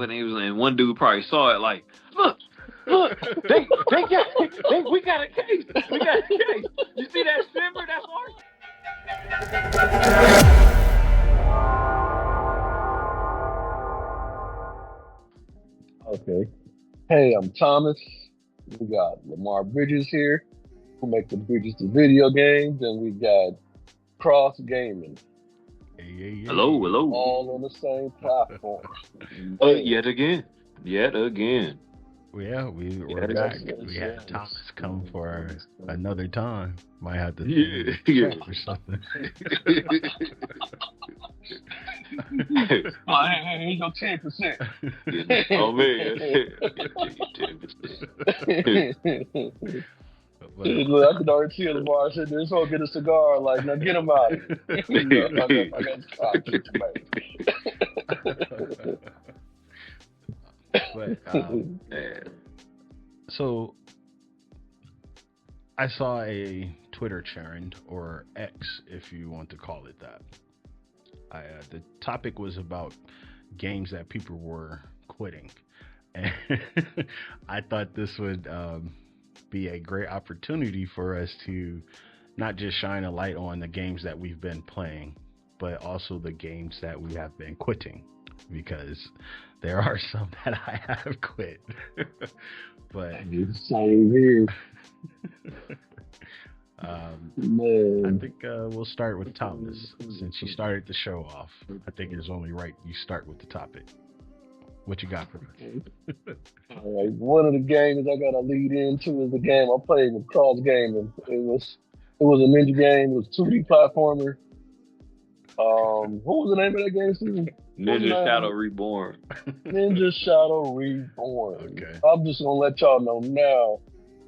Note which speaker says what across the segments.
Speaker 1: And he was, and one dude probably saw it like, look, they we got a case. We got a case. You see that shimmer? That's ours.
Speaker 2: Okay. Hey, I'm Thomas. We got Lamar Bridges here, who make the Bridges to video games, and we got Cross Gaming.
Speaker 3: Hey.
Speaker 1: Hello.
Speaker 2: All on the same platform.
Speaker 1: Yet again.
Speaker 3: Yeah, we're back. We had Thomas come for another time. Might have to or something.
Speaker 2: Here's your 10%.
Speaker 1: Oh man, 10%.
Speaker 2: Look, I can already see Lamar sitting there. So get a cigar. Like, now get him out. I got
Speaker 3: But so I saw a Twitter trend, or X, if you want to call it that. The topic was about games that people were quitting, and I thought this would be a great opportunity for us to not just shine a light on the games that we've been playing, but also the games that we have been quitting, because there are some that I have quit. But
Speaker 2: same here.
Speaker 3: I think we'll start with Thomas, since you started the show off. I think it's only right you start with the topic. What you got for us?
Speaker 2: All right, one of the games I gotta lead into is the game I played with Cross Gaming. It was a ninja game. It was 2D platformer. What was the name of that game, Stephen?
Speaker 1: Ninja Shadow Reborn.
Speaker 2: Ninja Shadow Reborn.
Speaker 3: Okay.
Speaker 2: I'm just gonna let y'all know now.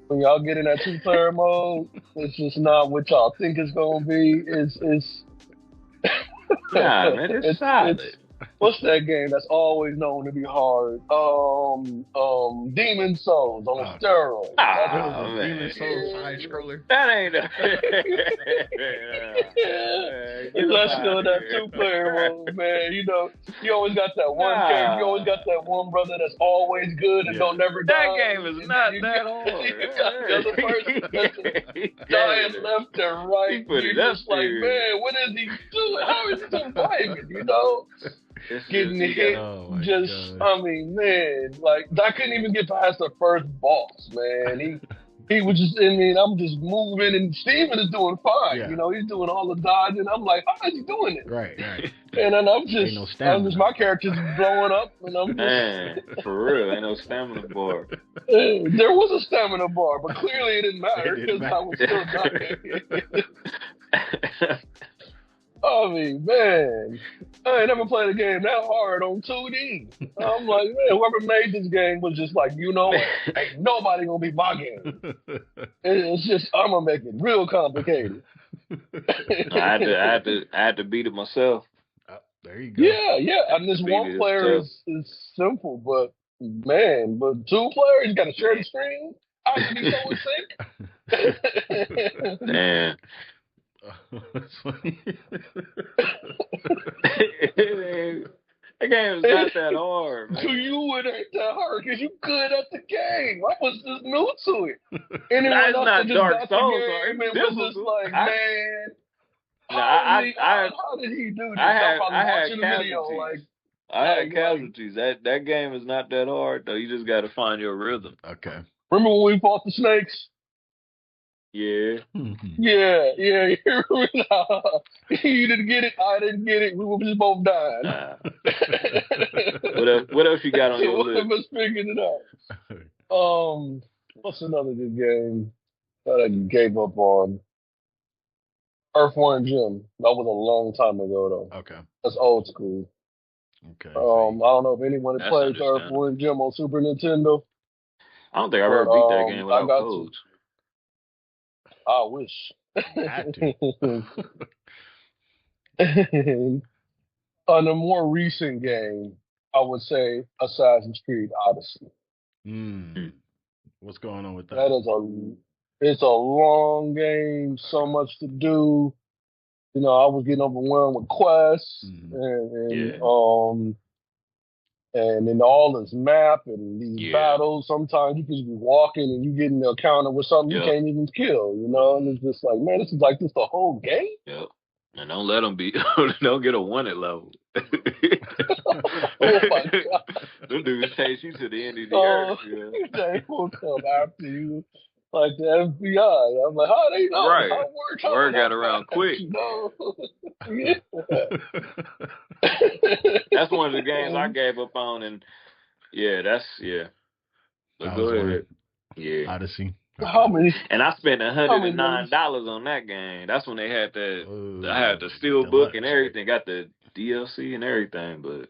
Speaker 2: When y'all get in that 2-player mode, it's just not what y'all think it's gonna be. It's
Speaker 1: Nah, man, it's solid.
Speaker 2: What's that game that's always known to be hard? Demon Souls on a steroid.
Speaker 3: Demon Souls side scroller.
Speaker 1: That ain't
Speaker 2: Let's go that 2-player mode, man. You know, you always got that one character. You always got that one brother that's always good and don't never die.
Speaker 1: That game is not that hard.
Speaker 2: You got the other person that's dying left and right. You're just like, man, what is he doing? How is he surviving? You know? Getting hit, I mean, man, like, I couldn't even get past the first boss, man. He was just, I'm just moving, and Steven is doing fine. Yeah. You know, he's doing all the dodging. I'm like, how is he doing it?
Speaker 3: Right.
Speaker 2: And then my character's blowing up, and I'm just...
Speaker 1: Man, for real, ain't no stamina bar.
Speaker 2: There was a stamina bar, but clearly it didn't matter, because I was still dying. I mean, man, I ain't never played a game that hard on 2D. I'm like, man, whoever made this game was just like, you know what? Ain't nobody gonna beat my game. It's just, I'm gonna make it real complicated.
Speaker 1: I had to beat it myself.
Speaker 3: There you go.
Speaker 2: Yeah. And this one player is simple, but man, but 2 players, you gotta share the screen. I can be so in sync.
Speaker 1: Man.
Speaker 3: That's funny.
Speaker 1: That game is not that hard, man.
Speaker 2: To you, it ain't that hard because you good at the game. I was just new to it. Anyone else
Speaker 1: not
Speaker 2: that
Speaker 1: Dark
Speaker 2: just
Speaker 1: Souls,
Speaker 2: got the game and was just like, how did he do this? I
Speaker 1: had casualties. I had casualties. That game is not that hard, though. You just got to find your rhythm.
Speaker 3: Okay.
Speaker 2: Remember when we fought the snakes?
Speaker 1: Yeah.
Speaker 2: Yeah. You didn't get it. I didn't get it. We were just both dying.
Speaker 1: What else you got on your list?
Speaker 2: One of us figured it out. What's another good game that I gave up on? Earthworm Jim. That was a long time ago, though.
Speaker 3: Okay.
Speaker 2: That's old school.
Speaker 3: Okay.
Speaker 2: I don't know if anyone had played Earthworm Jim on Super Nintendo.
Speaker 1: I don't think I've ever beat that game without codes.
Speaker 2: I wish.
Speaker 3: Had to.
Speaker 2: On a more recent game, I would say Assassin's Creed Odyssey.
Speaker 3: What's going on with that?
Speaker 2: It's a long game, so much to do. You know, I was getting overwhelmed with quests, and And in all this map and these battles, sometimes you can just be walking and you get in the encounter with something you can't even kill, you know? And it's just like, man, this is like this the whole game?
Speaker 1: Yep. And don't let them be, don't get a wanted level.
Speaker 2: Oh my God.
Speaker 1: Them dudes chase you to the end of the earth.
Speaker 2: They will come after you like the FBI. I'm like, how they know?
Speaker 1: Right.
Speaker 2: Word
Speaker 1: got around quick.
Speaker 2: You know?
Speaker 1: That's one of the games I gave up on, and But go ahead. Yeah.
Speaker 3: Odyssey.
Speaker 2: How many?
Speaker 1: And I spent $109 on that game. That's when they had I had the steel book and everything, got the DLC and everything. But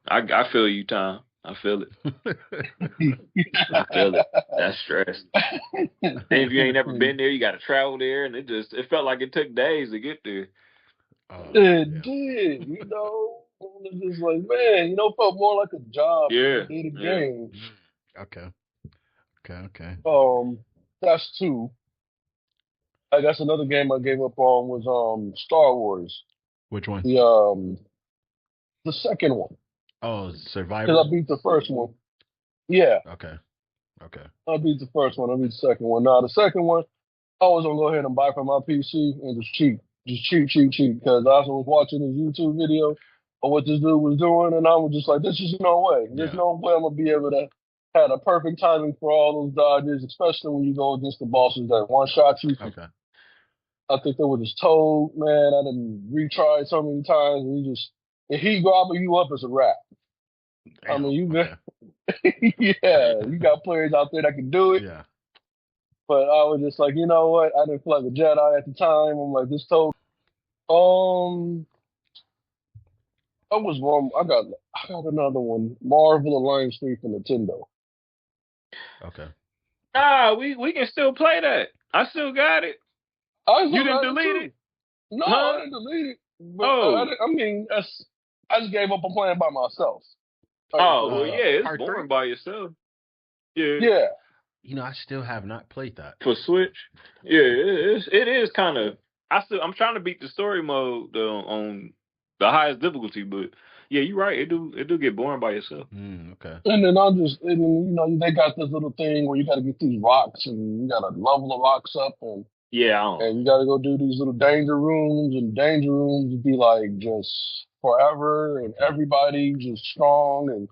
Speaker 1: I feel you, Tom. I feel it. I feel it. That's stress. And if you ain't never been there, you got to travel there, and it felt like it took days to get there.
Speaker 2: It did, you know. It was just like, man, you know, it felt more like a job than a game.
Speaker 3: Okay.
Speaker 2: That's two. I guess another game I gave up on was Star Wars.
Speaker 3: Which one?
Speaker 2: The second one.
Speaker 3: Oh, Survivor.
Speaker 2: Because I beat the first one. Yeah.
Speaker 3: Okay.
Speaker 2: I beat the first one. I beat the second one. Now the second one, I was gonna go ahead and buy from my PC and just cheat. Because I was watching his YouTube video of what this dude was doing, and I was just like, "There's just no way. There's no way I'm gonna be able to have a perfect timing for all those dodges, especially when you go against the bosses that one shot you."
Speaker 3: Okay.
Speaker 2: I think there was this Toad, man. I done retried so many times, and he grabbing you up as a wrap.
Speaker 3: Damn.
Speaker 2: I mean, you got players out there that can do it.
Speaker 3: Yeah.
Speaker 2: But I was just like, you know what? I didn't feel like a Jedi at the time. I'm like, this Toad. I was one. I got another one. Marvel Alliance 3 for Nintendo.
Speaker 3: Okay.
Speaker 1: We can still play that. I still got it. You didn't delete it?
Speaker 2: No, I didn't delete it. But I just gave up on playing by myself.
Speaker 1: It's boring by yourself. Yeah.
Speaker 2: Yeah.
Speaker 3: You know, I still have not played that.
Speaker 1: For Switch? Yeah, it is kind of... I'm trying to beat the story mode on the highest difficulty, but yeah, you're right. It do get boring by yourself.
Speaker 3: Okay.
Speaker 2: And then they got this little thing where you got to get these rocks and you got to level the rocks up and you got to go do these little danger rooms, and danger rooms would be like just forever and everybody just strong, and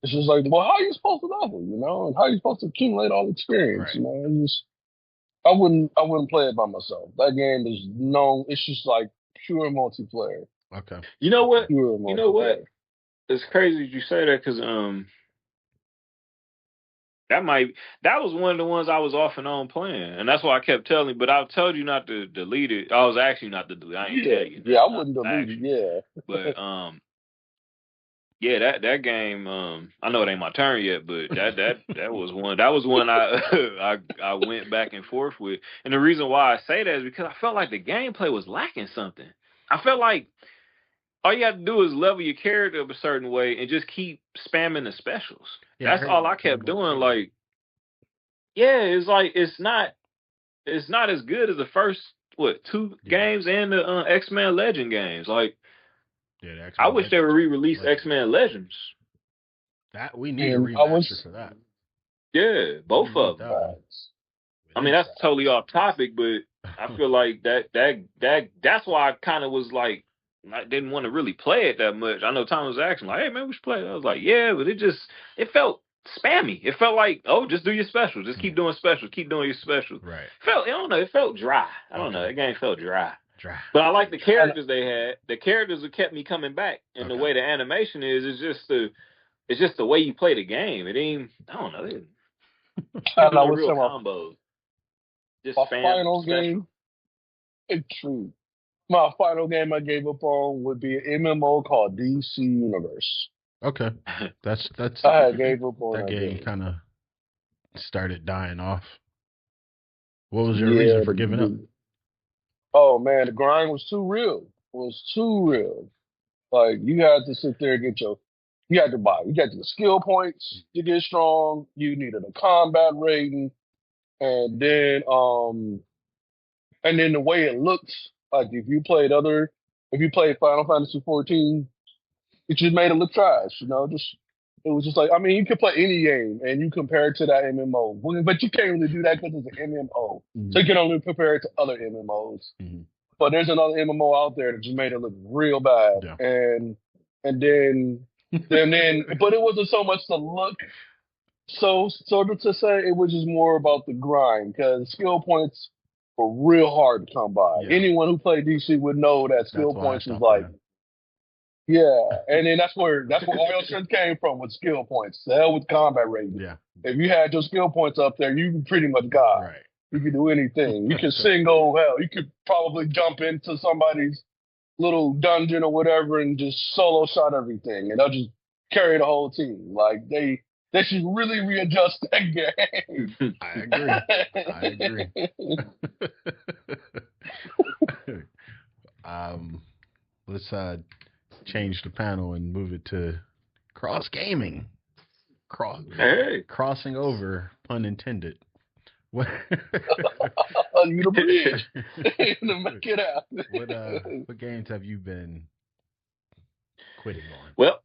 Speaker 2: it's just like, well, how are you supposed to level, you know, and how are you supposed to accumulate all the experience, you know? I wouldn't play it by myself. That game is it's just like pure multiplayer.
Speaker 3: Okay.
Speaker 1: You know what?
Speaker 2: Pure multiplayer. You know what?
Speaker 1: It's crazy you say that because that was one of the ones I was off and on playing, and that's why I kept telling you. But I told you not to delete it. I was asking you not to delete it. I ain't tell you.
Speaker 2: Yeah, I wouldn't delete it. Yeah.
Speaker 1: But that game. I know it ain't my turn yet, but that was one. That was one I went back and forth with, and the reason why I say that is because I felt like the gameplay was lacking something. I felt like all you have to do is level your character up a certain way and just keep spamming the specials. Yeah, that's all I kept doing. Like, it's like it's not as good as the first two games and the X-Men Legend games. Like, I wish they would re-release X-Men Legends.
Speaker 3: That we need a remaster for that.
Speaker 1: Yeah, both of them. I mean, that's totally off topic, but I feel like that's why I kind of was like, I didn't want to really play it that much. I know Tom was asking, like, hey, man, we should play it. I was like, yeah, but it felt spammy. It felt like, just do your specials. Just keep doing specials. Keep doing your specials.
Speaker 3: Right.
Speaker 1: It felt dry. I don't know. That game felt dry. But I like the characters they had. The characters that kept me coming back. And the way the animation is just the way you play the game. It ain't, I don't know. Real combos. Just
Speaker 2: my final game, it's true. My final game I gave up on would be an MMO called DC Universe.
Speaker 3: Okay, that's
Speaker 2: I gave up on
Speaker 3: that game. Kind of started dying off. What was your reason for giving up?
Speaker 2: Oh man, the grind was too real. It was too real. Like you had to sit there and you had to buy. You got the skill points to get strong. You needed a combat rating, and then the way it looked. Like if you played Final Fantasy 14, it just made it look trash, you know, just It was just like, I mean, you can play any game and you compare it to that MMO, but you can't really do that because it's an MMO. Mm-hmm. So you can only compare it to other MMOs. Mm-hmm. But there's another MMO out there that just made it look real bad, and then, but it wasn't so much the look. So sort of to say, it was just more about the grind because skill points were real hard to come by. Yeah. Anyone who played DC would know that skill points was like. Yeah, and then that's where oil strength came from with skill points. The hell with combat rating. Yeah. If you had your skill points up there, you pretty much got. Right. You could do anything. You could single, hell, you could probably jump into somebody's little dungeon or whatever and just solo shot everything, and they'll just carry the whole team. Like they should really readjust that game.
Speaker 3: I agree. Let's change the panel and move it to cross gaming. Crossing over, pun intended. What?
Speaker 2: You the bridge. Make it out.
Speaker 3: What games have you been quitting on?
Speaker 1: Well,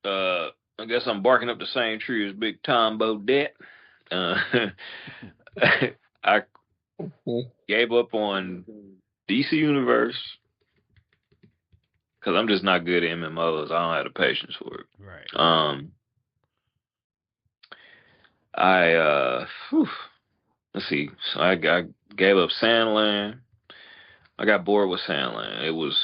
Speaker 1: I guess I'm barking up the same tree as Big Tom Bodette. I gave up on DC Universe because I'm just not good at MMOs. I don't have the patience for it.
Speaker 3: Right.
Speaker 1: Let's see. So I gave up Sandland. I got bored with Sandland. It was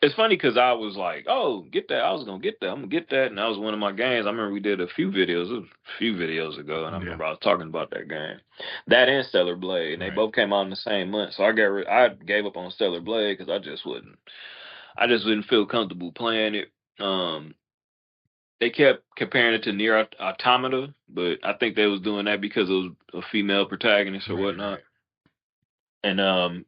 Speaker 1: it's funny because I was like, oh, get that. I was going to get that. I'm going to get that. And that was one of my games. I remember we did a few videos. It was a few videos ago. And I remember I was talking about that game. That and Stellar Blade. And they both came out in the same month. So I gave up on Stellar Blade because I just wouldn't feel comfortable playing it. They kept comparing it to Nier Automata, but I think they was doing that because it was a female protagonist or whatnot. And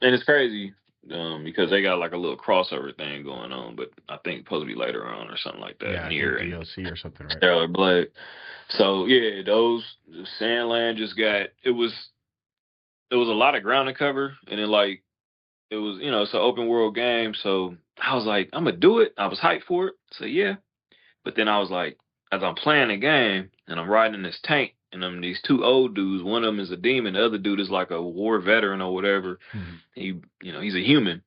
Speaker 1: it's crazy because they got like a little crossover thing going on, but I think it's supposed to be later on or something like that.
Speaker 3: Yeah, Nier and DLC or something, right?
Speaker 1: Stellar Blade. So yeah, Sandland just got it was a lot of ground to cover, and then like it was it's an open world game, so I was like I'm gonna do it. I was hyped for it, so yeah. But then I was like, as I'm playing the game and I'm riding in this tank and I'm these two old dudes, one of them is a demon, the other dude is like a war veteran or whatever. Mm-hmm. He's a human.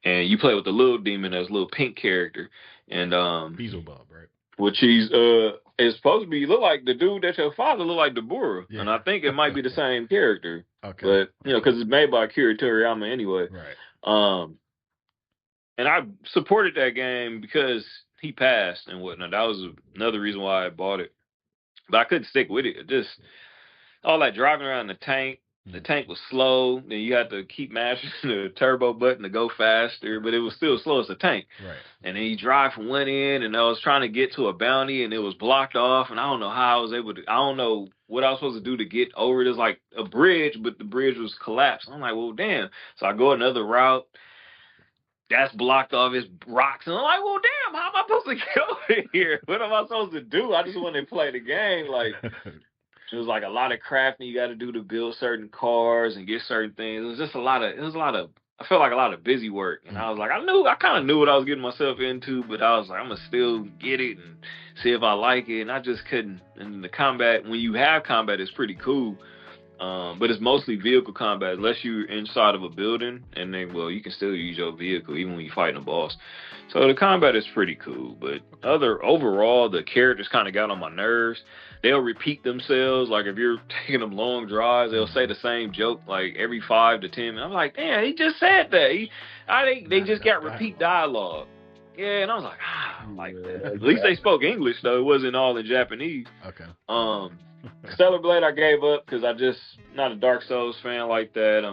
Speaker 1: And you play with the little demon as a little pink character. And
Speaker 3: Beelzebub, right?
Speaker 1: Which is supposed to be look like the dude that your father looked like Deborah. Yeah. And I think it might be the same character.
Speaker 3: Okay.
Speaker 1: But because it's made by Akira Toriyama anyway.
Speaker 3: Right.
Speaker 1: And I supported that game because he passed and whatnot. That was another reason why I bought it. But I couldn't stick with it. Just all that driving around the tank. The tank was slow. Then you had to keep mashing the turbo button to go faster. But it was still slow as a tank.
Speaker 3: Right.
Speaker 1: And then you drive from one end, and I was trying to get to a bounty, and it was blocked off. And I don't know how I was able to. I don't know what I was supposed to do to get over it. It was like a bridge, but the bridge was collapsed. I'm like, well, damn. So I go another route. That's blocked off his rocks. And I'm like, well, damn, how am I supposed to get over here? What am I supposed to do? I just wanted to play the game. Like, it was like a lot of crafting you got to do to build certain cars and get certain things. It was just a lot of, I felt like a lot of busy work. And I was like, I kind of knew what I was getting myself into, but I was like, I'm going to still get it and see if I like it. And I just couldn't. And the combat, when you have combat, it's pretty cool. But it's mostly vehicle combat, unless you're inside of a building, and then, well, you can still use your vehicle even when you're fighting a boss. So the combat is pretty cool, but overall, the characters kind of got on my nerves. They'll repeat themselves, like if you're taking them long drives, they'll say the same joke like every 5 to 10 minutes. I'm like, damn, he just said that. They just got repeat dialogue. Yeah, and I was like, I don't like that. At least they spoke English, though. It wasn't all in Japanese.
Speaker 3: Okay.
Speaker 1: Stellar Blade I gave up because I just not a Dark Souls fan like that.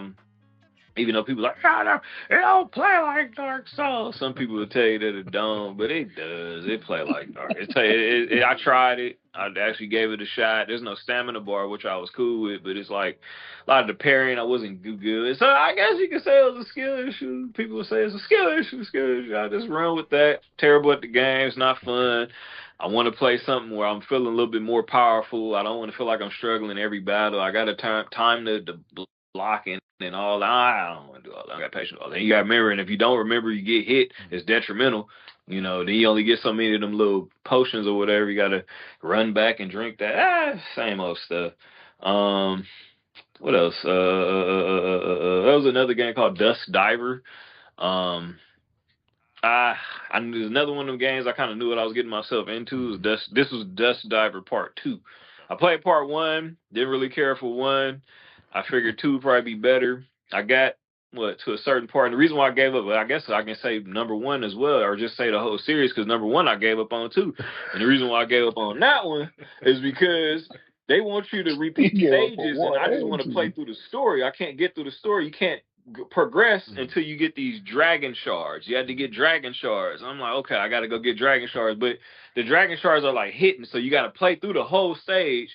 Speaker 1: Even though people are like, it don't play like Dark Souls. Some people will tell you that it don't, but it does. It play like Dark. I tried it. I actually gave it a shot. There's no stamina bar, which I was cool with, but it's like a lot of the parrying I wasn't good. So I guess you could say it was a skill issue. People would say it's a skill issue. I just run with that. Terrible at the game. It's not fun. I want to play something where I'm feeling a little bit more powerful. I don't want to feel like I'm struggling every battle. I got to time the blocking and all that. I don't want to do all that. I got patience with all that. You got to remember, and if you don't remember, you get hit. It's detrimental. You know, then you only get so many of them little potions or whatever. You gotta run back and drink that. Same old stuff. What else? There was another game called Dusk Diver. Um, there's another one of them games I kind of knew what I was getting myself into. This was Dusk Diver Part 2. I played Part 1, didn't really care for 1. I figured 2 would probably be better. I got to a certain part. And the reason why I gave up, I guess I can say number 1 as well, or just say the whole series, because number 1 I gave up on too. And the reason why I gave up on that one is because they want you to repeat stages, and I just want to play through the story. I can't get through the story. You can't progress until you get these dragon shards. You had to get dragon shards. I'm like, okay, I got to go get dragon shards, but the dragon shards are like hidden, so you got to play through the whole stage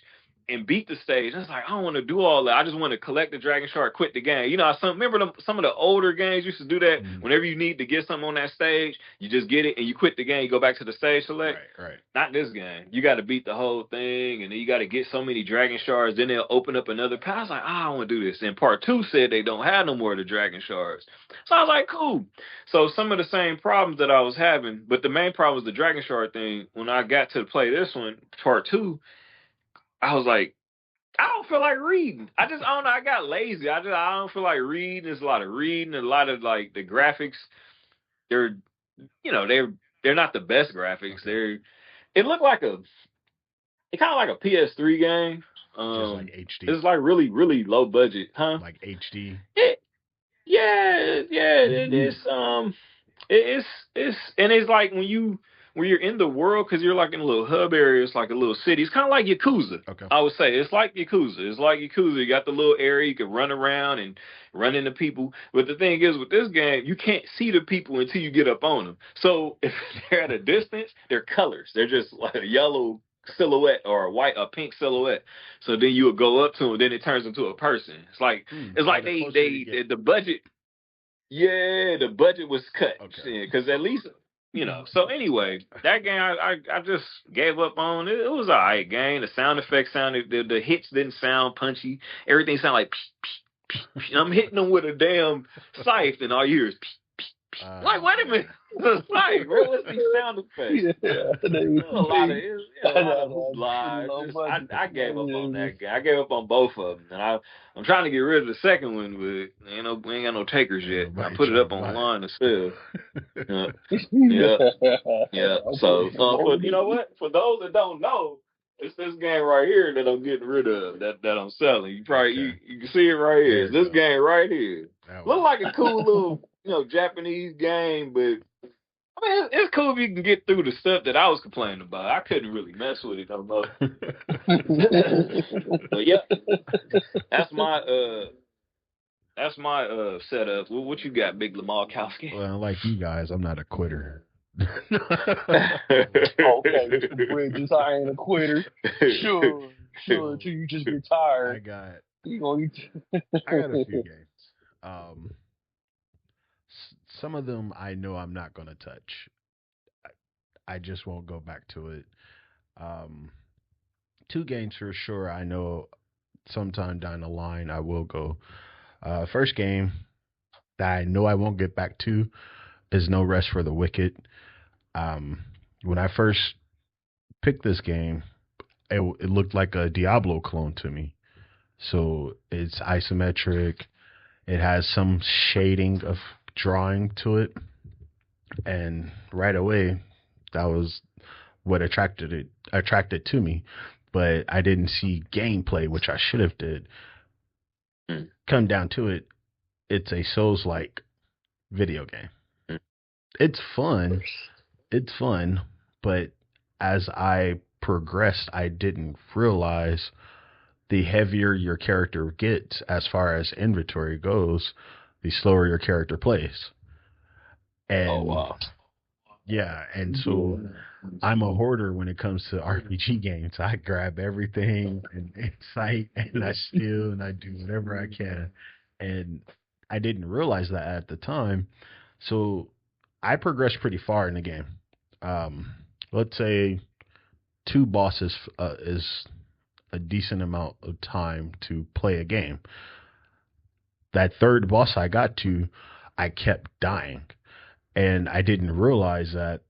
Speaker 1: and beat the stage. And it's like, I don't want to do all that. I just want to collect the dragon shard, quit the game. You know, remember some of the older games used to do that. Whenever you need to get something on that stage, you just get it and you quit the game. You go back to the stage select.
Speaker 3: Right.
Speaker 1: Not this game. You got to beat the whole thing, and then you got to get so many dragon shards. Then they'll open up another path. I was like, I don't want to do this. And part 2 said they don't have no more of the dragon shards. So I was like, cool. So some of the same problems that I was having, but the main problem was the dragon shard thing. When I got to play this one, part 2, I was like, I don't feel like reading. I don't know. I got lazy. I don't feel like reading. There's a lot of reading, and a lot of like the graphics. They're not the best graphics. It looked like it kind of like a PS3 game.
Speaker 3: Just like HD.
Speaker 1: It's like really, really low budget, huh?
Speaker 3: Like HD.
Speaker 1: It is. It's like when you're in the world, because you're like in a little hub area, it's like a little city. It's kind of like Yakuza.
Speaker 3: Okay.
Speaker 1: I would say it's like Yakuza. You got the little area you can run around and run into people. But the thing is, with this game, you can't see the people until you get up on them. So if they're at a distance, they're colors. They're just like a yellow silhouette or a pink silhouette. So then you would go up to them, then it turns into a person. It's like the budget. Yeah, the budget was cut. Okay. Because at least, so anyway, that game I just gave up on. It was all right game. The sound effects sounded, the hits didn't sound punchy. Everything sounded like psh, psh, psh, psh. I'm hitting them with a damn scythe, and all you hear is psh, psh, psh. Like, wait a minute. Like, realistic sound effects. A lot of hoopla. I gave up on that game. I gave up on both of them. And I'm trying to get rid of the second one, but we ain't got no takers yet. I put it up online to sell. Yeah. So, you know what? For those that don't know, it's this game right here that I'm getting rid of, that I'm selling. You probably you can see it right here. It's this game right here. Look like a cool little Japanese game, but I mean, it's cool if you can get through the stuff that I was complaining about. I couldn't really mess with it no more. But yeah, that's my setup. What you got, Big Lamarkowski?
Speaker 3: Well, like you guys, I'm not a quitter.
Speaker 2: Okay, Mr. Bridges, I ain't a quitter. Sure, till you just get tired.
Speaker 3: I got a few games. Some of them I know I'm not going to touch. I just won't go back to it. 2 games for sure I know sometime down the line I will go. First game that I know I won't get back to is No Rest for the Wicked. When I first picked this game, it looked like a Diablo clone to me. So it's isometric. It has some shading of drawing to it, and right away that was what attracted to me. But I didn't see gameplay, which I should have did. Come down to it, it's a Souls-like video game. It's fun, but as I progressed, I didn't realize the heavier your character gets as far as inventory goes, the slower your character plays. And
Speaker 2: oh, wow.
Speaker 3: Yeah, and so I'm a hoarder when it comes to RPG games. I grab everything in sight, and I steal, and I do whatever I can. And I didn't realize that at the time. So I progressed pretty far in the game. Let's say 2 bosses is a decent amount of time to play a game. That 3rd boss I got to, I kept dying. And I didn't realize that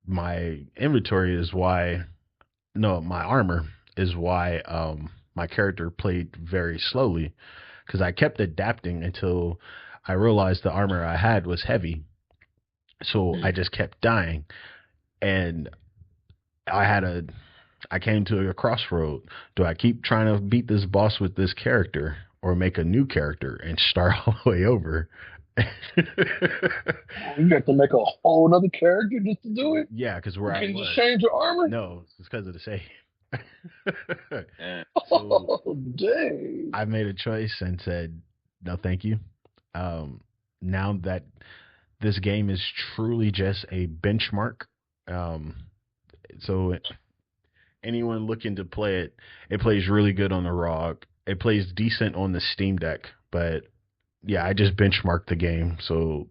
Speaker 3: my inventory is why. No, my armor is why my character played very slowly, because I kept adapting until I realized the armor I had was heavy. So I just kept dying, and I came to a crossroad. Do I keep trying to beat this boss with this character, or make a new character and start all the way over?
Speaker 2: You got to make a whole other character just to do it?
Speaker 3: Yeah, because
Speaker 2: you can just change your armor?
Speaker 3: No, it's because of the save.
Speaker 2: So, dang.
Speaker 3: I made a choice and said, no, thank you. Now that this game is truly just a benchmark, so anyone looking to play it, it plays really good on the ROG. It plays decent on the Steam Deck, but yeah, I just benchmarked the game. So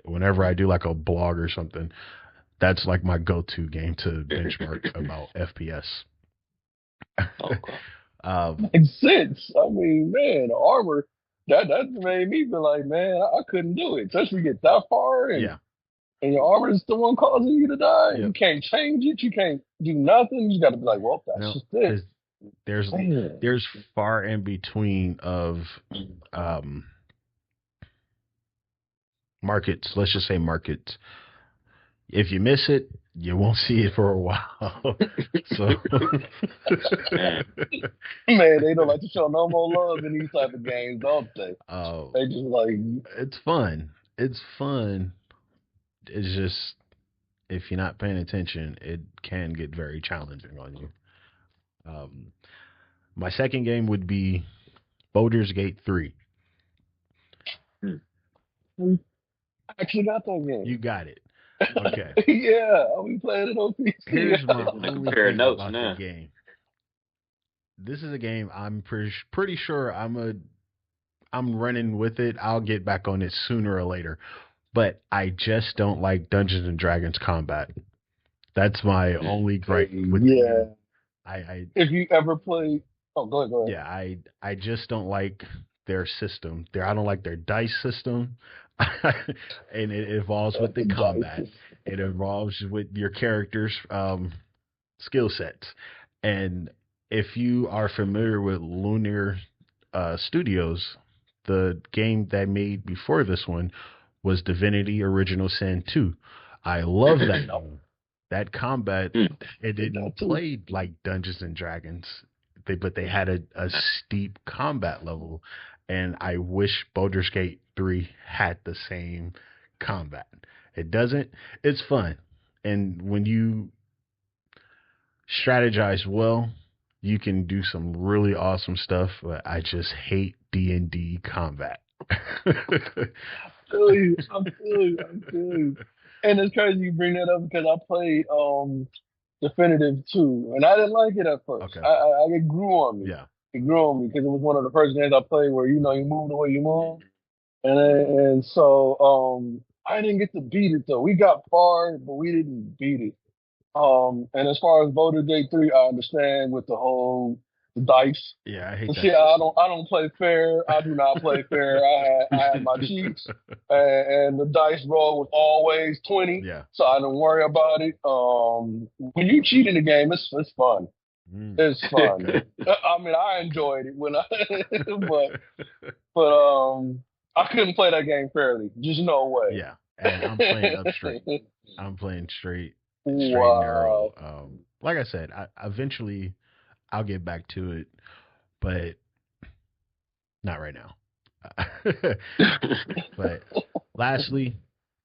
Speaker 3: whenever I do like a blog or something, that's like my go-to game to benchmark about FPS.
Speaker 2: Okay. Makes sense. I mean, man, the armor that made me feel like, man, I couldn't do it. Especially get that far, and your armor is the one causing you to die. Yep. You can't change it. You can't do nothing. You got to be like, well, that's just it.
Speaker 3: There's far in between of markets. Let's just say markets. If you miss it, you won't see it for a while. So,
Speaker 2: man, they don't like to show no more love in these type of games, don't they? Oh, they just like,
Speaker 3: it's fun. It's fun. It's just, if you're not paying attention, it can get very challenging on you. My second game would be Baldur's Gate 3.
Speaker 2: I actually got that game.
Speaker 3: You got it. Okay.
Speaker 2: Yeah, we playing it on PC.
Speaker 3: Here's my only thing about the game. This is a game I'm pretty sure I'm running with it. I'll get back on it sooner or later. But I just don't like Dungeons and Dragons combat. That's my only gripe with the game. I
Speaker 2: if you ever play, go ahead.
Speaker 3: Yeah, I just don't like their system. I don't like their dice system. And it evolves with the combat. It evolves with your character's skill sets. And if you are familiar with Lunar Studios, the game that made before this one was Divinity Original Sin 2. I love that game. That combat, it didn't play like Dungeons and Dragons, but they had a steep combat level. And I wish Baldur's Gate 3 had the same combat. It doesn't. It's fun. And when you strategize well, you can do some really awesome stuff. But I just hate D&D combat.
Speaker 2: I feel you. And it's crazy you bring that up because I played Definitive 2. And I didn't like it at first. Okay. It grew on me. Yeah. It grew on me because it was one of the first games I played where, you move the way you move. And so I didn't get to beat it, though. We got far, but we didn't beat it. And as far as Baldur's Gate 3, I understand with the whole dice.
Speaker 3: Yeah, I hate that.
Speaker 2: See, I don't play fair. I do not play fair. I had my cheats, and the dice roll was always 20. Yeah. So I don't worry about it. When you cheat in the game, it's fun. It's fun. I mean, I enjoyed it when but I couldn't play that game fairly. Just no way.
Speaker 3: Yeah, and I'm playing up straight. I'm playing straight narrow. Like I said, eventually I'll get back to it, but not right now. But lastly,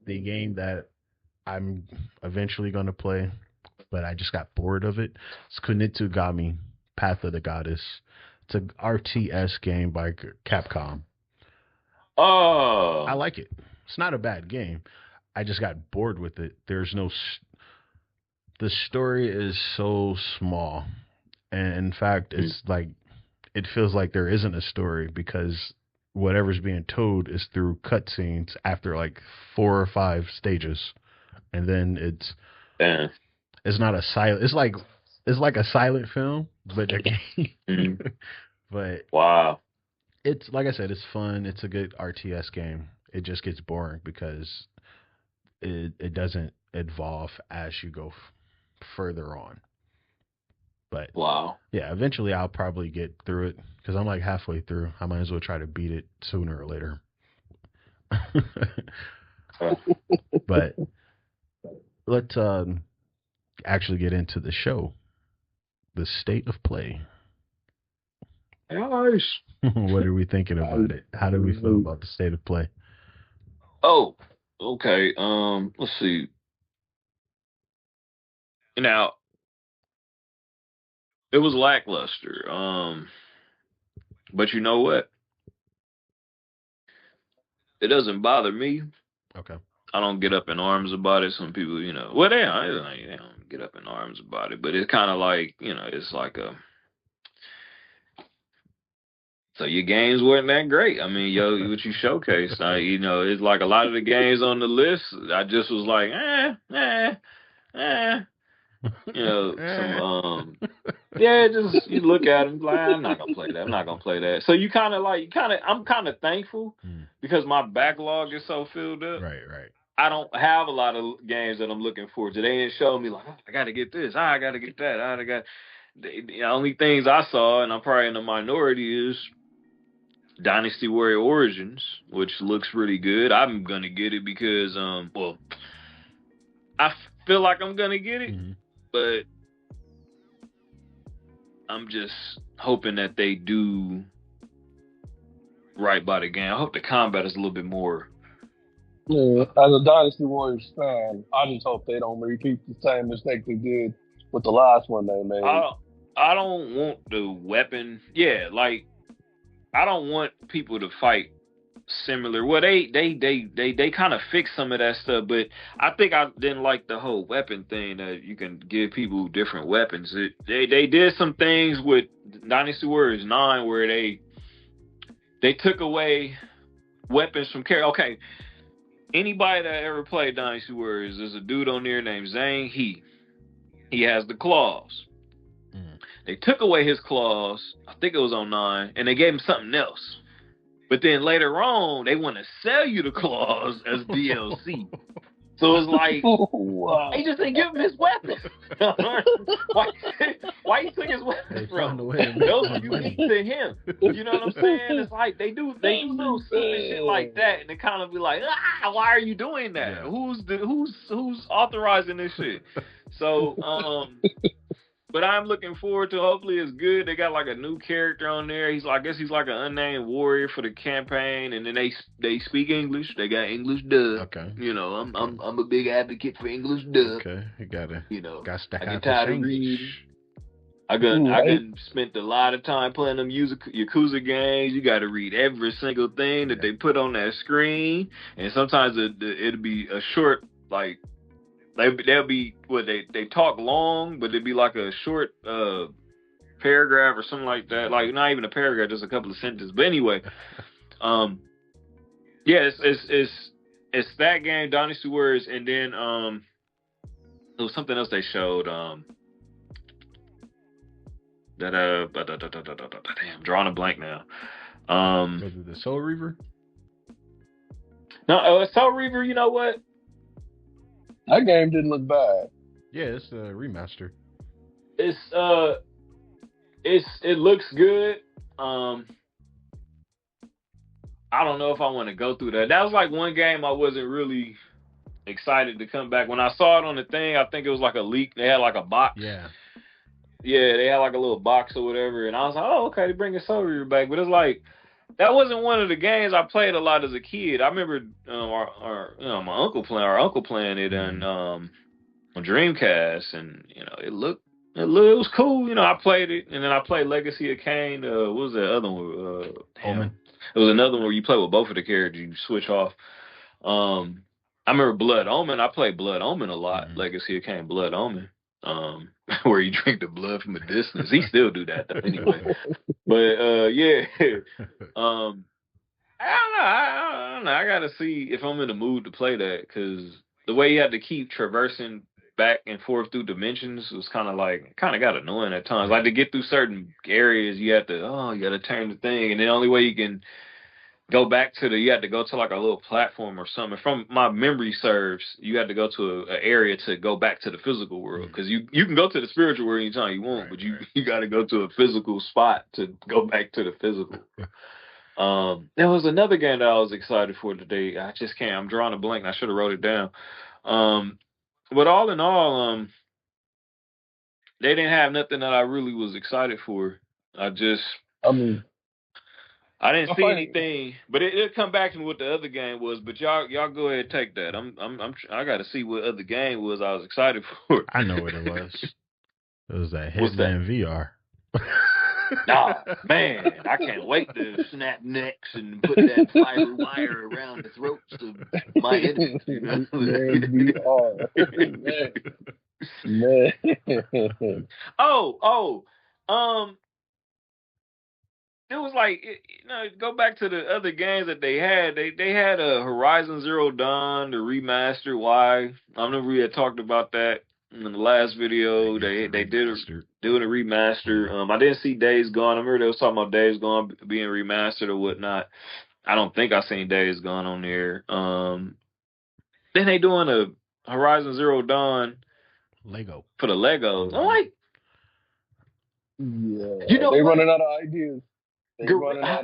Speaker 3: the game that I'm eventually going to play, but I just got bored of it. It's Kunitsu-Gami, Path of the Goddess. It's an RTS game by Capcom.
Speaker 1: Oh.
Speaker 3: I like it. It's not a bad game. I just got bored with it. The story is so small. And in fact, it's like, it feels like there isn't a story because whatever's being told is through cutscenes after like 4 or 5 stages. And then it's not a silent, it's like a silent film, but a game. But
Speaker 1: wow.
Speaker 3: It's, like I said, it's fun. It's a good RTS game. It just gets boring because it doesn't evolve as you go further on. But
Speaker 1: wow,
Speaker 3: yeah, eventually I'll probably get through it because I'm like halfway through. I might as well try to beat it sooner or later. But let's actually get into the show, the state of play.
Speaker 1: nice.
Speaker 3: What are we thinking about it? How do we feel about the state of play?
Speaker 1: Oh, okay. Let's see. Now, it was lackluster. But you know what? It doesn't bother me.
Speaker 3: Okay.
Speaker 1: I don't get up in arms about it. Some people, well, they don't get up in arms about it, but it's kind of like, it's like so your games weren't that great. I mean, what you showcased, it's like a lot of the games on the list. I just was like, just you look at them like, I'm not gonna play that. I'm not gonna play that. So I'm kind of thankful because my backlog is so filled up.
Speaker 3: Right.
Speaker 1: I don't have a lot of games that I'm looking forward to. They didn't show me like, I got to get this, I got to get that, the only things I saw, and I'm probably in the minority, is Dynasty Warrior Origins, which looks really good. I'm gonna get it because, I feel like I'm gonna get it, but I'm just hoping that they do right by the game. I hope the combat is a little bit more.
Speaker 2: Yeah, as a Dynasty Warriors fan, I just hope they don't repeat the same mistake they did with the last one they made.
Speaker 1: I don't want the weapon. Yeah, like I don't want people to fight similar. Well, they kind of fixed some of that stuff, but I think I didn't like the whole weapon thing that you can give people different weapons. They did some things with Dynasty Warriors 9 where they took away weapons from characters. Okay, anybody that ever played Dynasty Warriors, there's a dude on there named Zhang He. He has the claws. They took away his claws, I think it was on 9, and they gave him something else. But then later on, they want to sell you the claws as DLC. So it's like, wow. They just didn't give him his weapons. why you took his weapons from him? Those are unique to him. You know what I'm saying? It's like they do little stupid shit like that, and they kind of be like, why are you doing that? Yeah. Who's authorizing this shit? So, but I'm looking forward to. Hopefully, it's good. They got like a new character on there. I guess he's like an unnamed warrior for the campaign, and then they speak English. They got English dub. Okay. I'm a big advocate for English dub.
Speaker 3: Okay, you gotta. Got to
Speaker 1: have the English. I spent a lot of time playing them Yakuza games. You got to read every single thing that they put on that screen, and sometimes it'll be a short like. They'll be they talk long, but it'd be like a short paragraph or something like that. Like not even a paragraph, just a couple of sentences. But anyway, it's that game, Dynasty Warriors, and then there was something else they showed. Damn, I'm drawing a blank now.
Speaker 3: Was it the Soul Reaver?
Speaker 1: No, Soul Reaver. You know what?
Speaker 2: That game didn't look bad.
Speaker 3: Yeah, it's a remaster.
Speaker 1: It looks good. I don't know if I want to go through that. That was like one game I wasn't really excited to come back. When I saw it on the thing, I think it was like a leak. They had like a box. Yeah, they had like a little box or whatever. And I was like, oh, okay, they're bringing Soul Reaver back. But it's like, that wasn't one of the games I played a lot as a kid. I remember my uncle playing it on Dreamcast, and it was cool. I played it, and then I played Legacy of Kain. What was that other one?
Speaker 3: Omen.
Speaker 1: It was another one where you play with both of the characters. You switch off. I remember Blood Omen. I played Blood Omen a lot. Legacy of Kain, Blood Omen. Where you drink the blood from a distance. He still do that though, anyway. But yeah. I don't know. I gotta see if I'm in the mood to play that, because the way you had to keep traversing back and forth through dimensions was kind of got annoying at times. Like to get through certain areas, you gotta turn the thing, and the only way you can go back to you had to go to like a little platform or something. From my memory serves, you had to go to an area to go back to the physical world, because you can go to the spiritual world anytime you want, but you got to go to a physical spot to go back to the physical. There was another game that I was excited for today. I just can't. I'm drawing a blank. I should have wrote it down. But all in all, they didn't have nothing that I really was excited for. I didn't see anything, but it'll come back to what the other game was. But y'all go ahead and take that. I got to see what other game was I was excited for.
Speaker 3: I know what it was. It was that Hitman VR.
Speaker 1: Nah, man, I can't wait to snap necks and put that fiber wire around the throats of my enemies. You know?
Speaker 2: Man.
Speaker 1: It was like, go back to the other games that they had. They had a Horizon Zero Dawn, the remaster. Why? I remember we had talked about that in the last video. They did doing a remaster. I didn't see Days Gone. I remember they was talking about Days Gone being remastered or whatnot. I don't think I seen Days Gone on there. Then they doing a Horizon Zero Dawn
Speaker 3: Lego
Speaker 1: for the Legos. I'm like,
Speaker 2: yeah, they running out of ideas.
Speaker 1: But I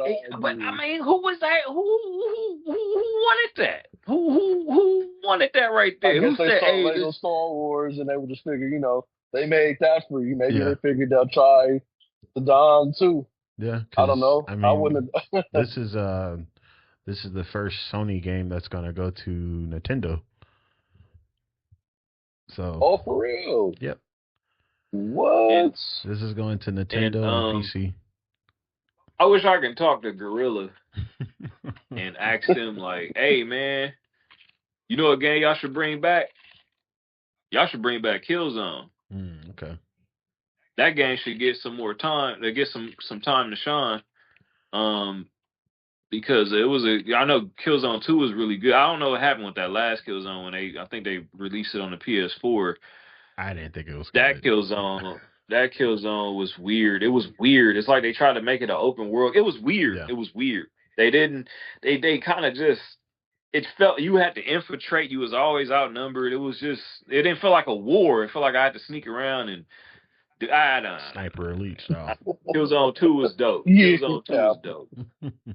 Speaker 1: mean, who was that? Who wanted that? Who wanted that right there?
Speaker 2: I guess they saw Lego Star Wars and they would just figure, they made that for you. Maybe they figured they'll try the Don too.
Speaker 3: Yeah,
Speaker 2: I don't know.
Speaker 3: I mean,
Speaker 2: I wouldn't.
Speaker 3: This is the first Sony game that's gonna go to Nintendo. So.
Speaker 2: Oh, for real?
Speaker 3: Yep.
Speaker 2: What?
Speaker 3: This is going to Nintendo and PC.
Speaker 1: I wish I could talk to Gorilla and ask them, like, hey, man, you know what game y'all should bring back? Y'all should bring back Killzone.
Speaker 3: Okay.
Speaker 1: That game should get some more time. They get some time to shine. Because I know Killzone 2 was really good. I don't know what happened with that last Killzone when I think they released it on the PS4.
Speaker 3: I didn't think it was
Speaker 1: good. That Killzone was weird. It was weird. It's like they tried to make it an open world. It was weird. Yeah. It was weird. They kind of just, it felt you had to infiltrate. You was always outnumbered. It didn't feel like a war. It felt like I had to sneak around and
Speaker 3: Sniper Elite style.
Speaker 1: Killzone 2 was dope. Killzone 2 was dope.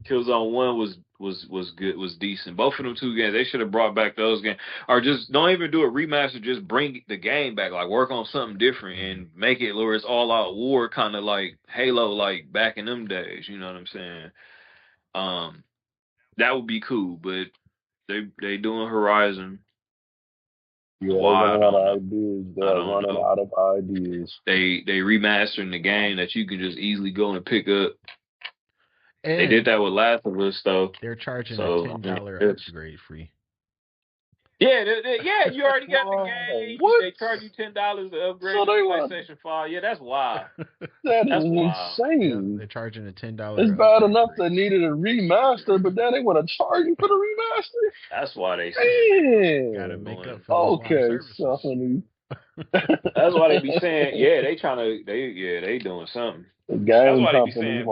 Speaker 1: Killzone 1 was good, was decent. Both of them two games, they should have brought back those games. Or just don't even do a remaster, just bring the game back. Like work on something different and make it where it's all out war, kind of like Halo, like back in them days. You know what I'm saying? That would be cool, but they doing Horizon.
Speaker 2: Yeah, they're running out of ideas. They're running out of ideas.
Speaker 1: They remastering the game that you can just easily go and pick up. And they did that with Last of Us, though.
Speaker 3: They're charging a $10 upgrade free.
Speaker 1: Yeah, you already got the game. What? They charge you $10 to upgrade to PlayStation 5. Yeah, that's wild.
Speaker 2: That's insane.
Speaker 3: Yeah, they're charging a $10.
Speaker 2: It's bad enough they needed a remaster, but then they want to charge you for the remaster.
Speaker 1: That's why they
Speaker 3: gotta make up for
Speaker 2: Sony.
Speaker 1: That's why they be saying, they doing something.
Speaker 2: The game company,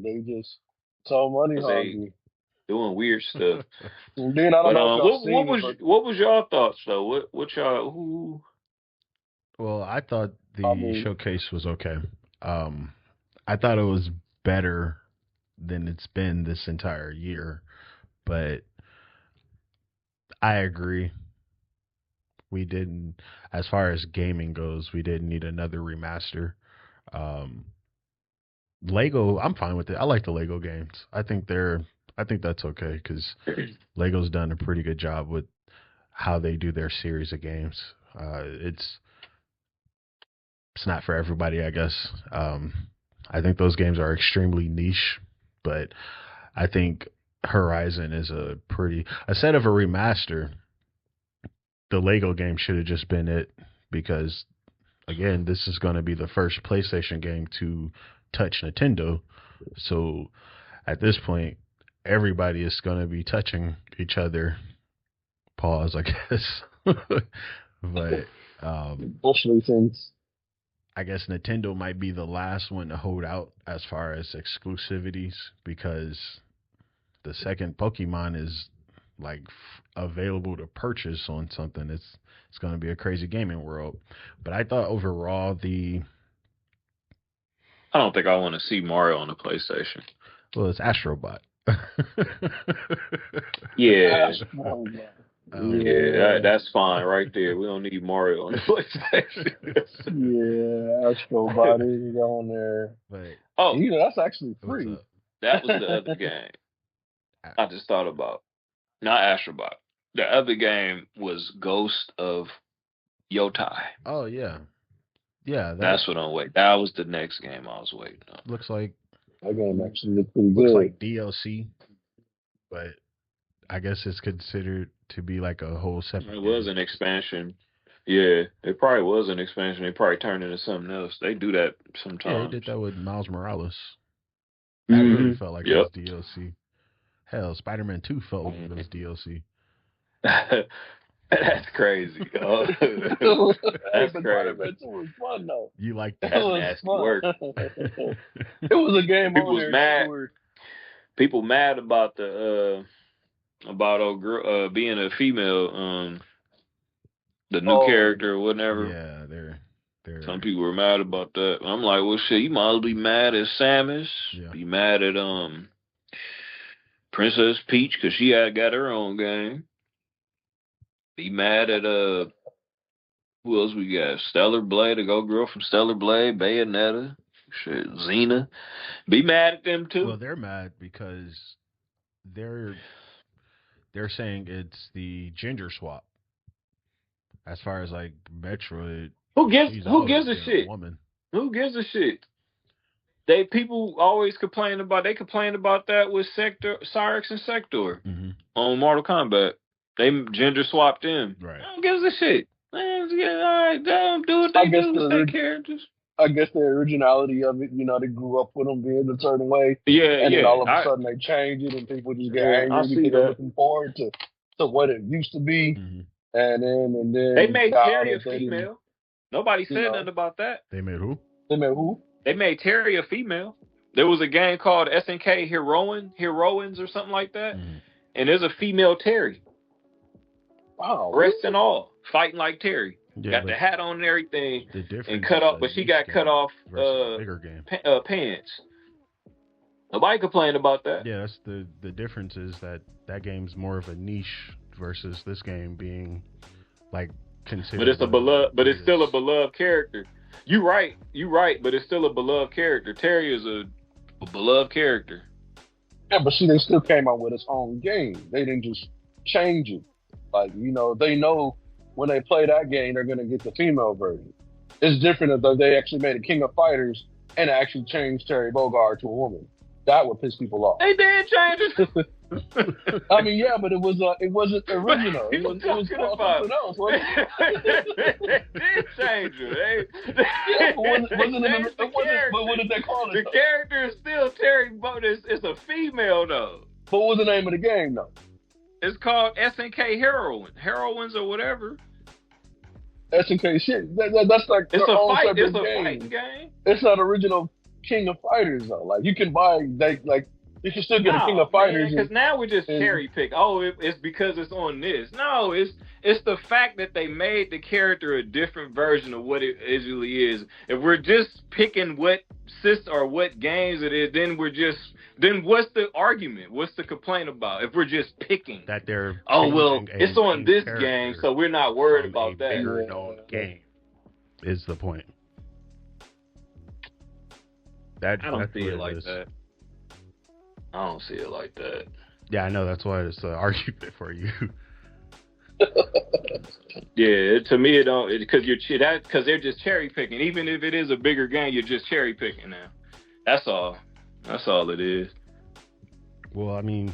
Speaker 2: they just so money hungry.
Speaker 1: Doing weird stuff.
Speaker 2: Then I don't know
Speaker 1: what was y'all thoughts though? What y'all
Speaker 3: Well, I thought the showcase was okay. I thought it was better than it's been this entire year, but I agree. We didn't, as far as gaming goes, we didn't need another remaster. Lego, I'm fine with it. I like the Lego games. I think that's okay because Lego's done a pretty good job with how they do their series of games. It's not for everybody, I guess. I think those games are extremely niche, but I think Horizon is instead of a remaster, the Lego game should have just been it because, again, this is going to be the first PlayStation game to touch Nintendo. So at this point, everybody is going to be touching each other. Pause, I guess. But
Speaker 2: especially since
Speaker 3: I guess Nintendo might be the last one to hold out as far as exclusivities, because the second Pokemon is like available to purchase on something. It's going to be a crazy gaming world. But I thought overall
Speaker 1: I don't think I want to see Mario on the PlayStation.
Speaker 3: Well, it's Astrobot.
Speaker 1: Yeah. That's fine right there. We don't need Mario on the PlayStation.
Speaker 2: Yeah, Astrobot is on there.
Speaker 3: But,
Speaker 2: that's actually free.
Speaker 1: That was the other game I just thought about. Not Astrobot. The other game was Ghost of Yotai.
Speaker 3: Oh, yeah. Yeah.
Speaker 1: That's what I'm waiting. That was the next game I was waiting on.
Speaker 3: Looks like
Speaker 2: that game actually looks pretty good.
Speaker 3: Looks like DLC, but I guess it's considered to be like a whole separate.
Speaker 1: It was an expansion. Yeah, it probably was an expansion. They probably turned into something else. They do that sometimes.
Speaker 3: Yeah, they did that with Miles Morales. That really felt like it was DLC. Hell, Spider-Man 2 felt like it was DLC.
Speaker 1: That's crazy. That's crazy.
Speaker 2: Spider-Man 2 was fun though.
Speaker 3: You like that?
Speaker 1: That's nasty work.
Speaker 2: It was a game. People was
Speaker 1: mad. People mad about the old girl being a female. The new character or whatever.
Speaker 3: Yeah, they're.
Speaker 1: Some people were mad about that. I'm like, well, shit, you might as well be mad at Samus.
Speaker 3: Yeah.
Speaker 1: Be mad at Princess Peach because she had got her own game. Be mad at who else we got? Stellar Blade, the go girl from Stellar Blade, Bayonetta, shit, Xena. Be mad at them too.
Speaker 3: Well, they're mad because they're saying it's the gender swap. As far as like Metroid,
Speaker 1: who gives a shit?
Speaker 3: Woman.
Speaker 1: Who gives a shit? People always complain about. They complained about that with Cyrix and Sector on Mortal Kombat. They gender swapped them.
Speaker 3: Right.
Speaker 1: Who gives a shit? Man, all right, don't do what they do with their characters.
Speaker 2: I guess the originality of it, they grew up with them being a certain way.
Speaker 1: Yeah,
Speaker 2: and then all of a sudden they change it, and people just get angry because they're looking forward to what it used to be. And then
Speaker 1: they made Terry a female. Nobody said nothing about that.
Speaker 3: They made who?
Speaker 1: They made Terry a female. There was a game called SNK Heroines or something like that, and there's a female Terry.
Speaker 2: Wow,
Speaker 1: breast and all, fighting like Terry.
Speaker 3: Yeah,
Speaker 1: got the hat on and everything, and
Speaker 3: cut
Speaker 1: off, but she got cut off
Speaker 3: bigger game.
Speaker 1: Pants. Nobody complained about that.
Speaker 3: Yeah, that's the difference is that game's more of a niche versus this game being like considered.
Speaker 1: But it's a beloved, but it's still a beloved character. You right, but it's still a beloved character. Terry is a beloved character.
Speaker 2: Yeah, but see, they still came out with its own game. They didn't just change it. Like, they know when they play that game, they're gonna get the female version. It's different if they actually made a King of Fighters and actually changed Terry Bogard to a woman. That would piss people off.
Speaker 1: They did change it.
Speaker 2: I mean, yeah, but it wasn't original. It was called something else, wasn't it?
Speaker 1: They did change it.
Speaker 2: But what did they call it?
Speaker 1: The character is still Terry Bogard. It's a female though.
Speaker 2: But what was the name of the game though?
Speaker 1: It's called SNK Heroines or whatever.
Speaker 2: SNK shit. That's like
Speaker 1: it's a fight. It's
Speaker 2: a
Speaker 1: fighting game.
Speaker 2: It's not original King of Fighters though. Like you can buy you can still get a King of Fighters.
Speaker 1: Because now we just cherry pick. Oh, it's because it's on this. No, it's the fact that they made the character a different version of what it usually is. If we're just picking what games it is, then what's the argument? What's the complaint about? If we're just picking
Speaker 3: that they're
Speaker 1: it's on this game, so we're not worried about that.
Speaker 3: Bigger known game is the point.
Speaker 1: I don't see it like that. I don't see it like that.
Speaker 3: Yeah, I know. That's why it's an argument for you.
Speaker 1: Yeah, to me it don't, because they're just cherry picking. Even if it is a bigger game, you're just cherry picking now. That's all. That's all it is.
Speaker 3: Well, I mean,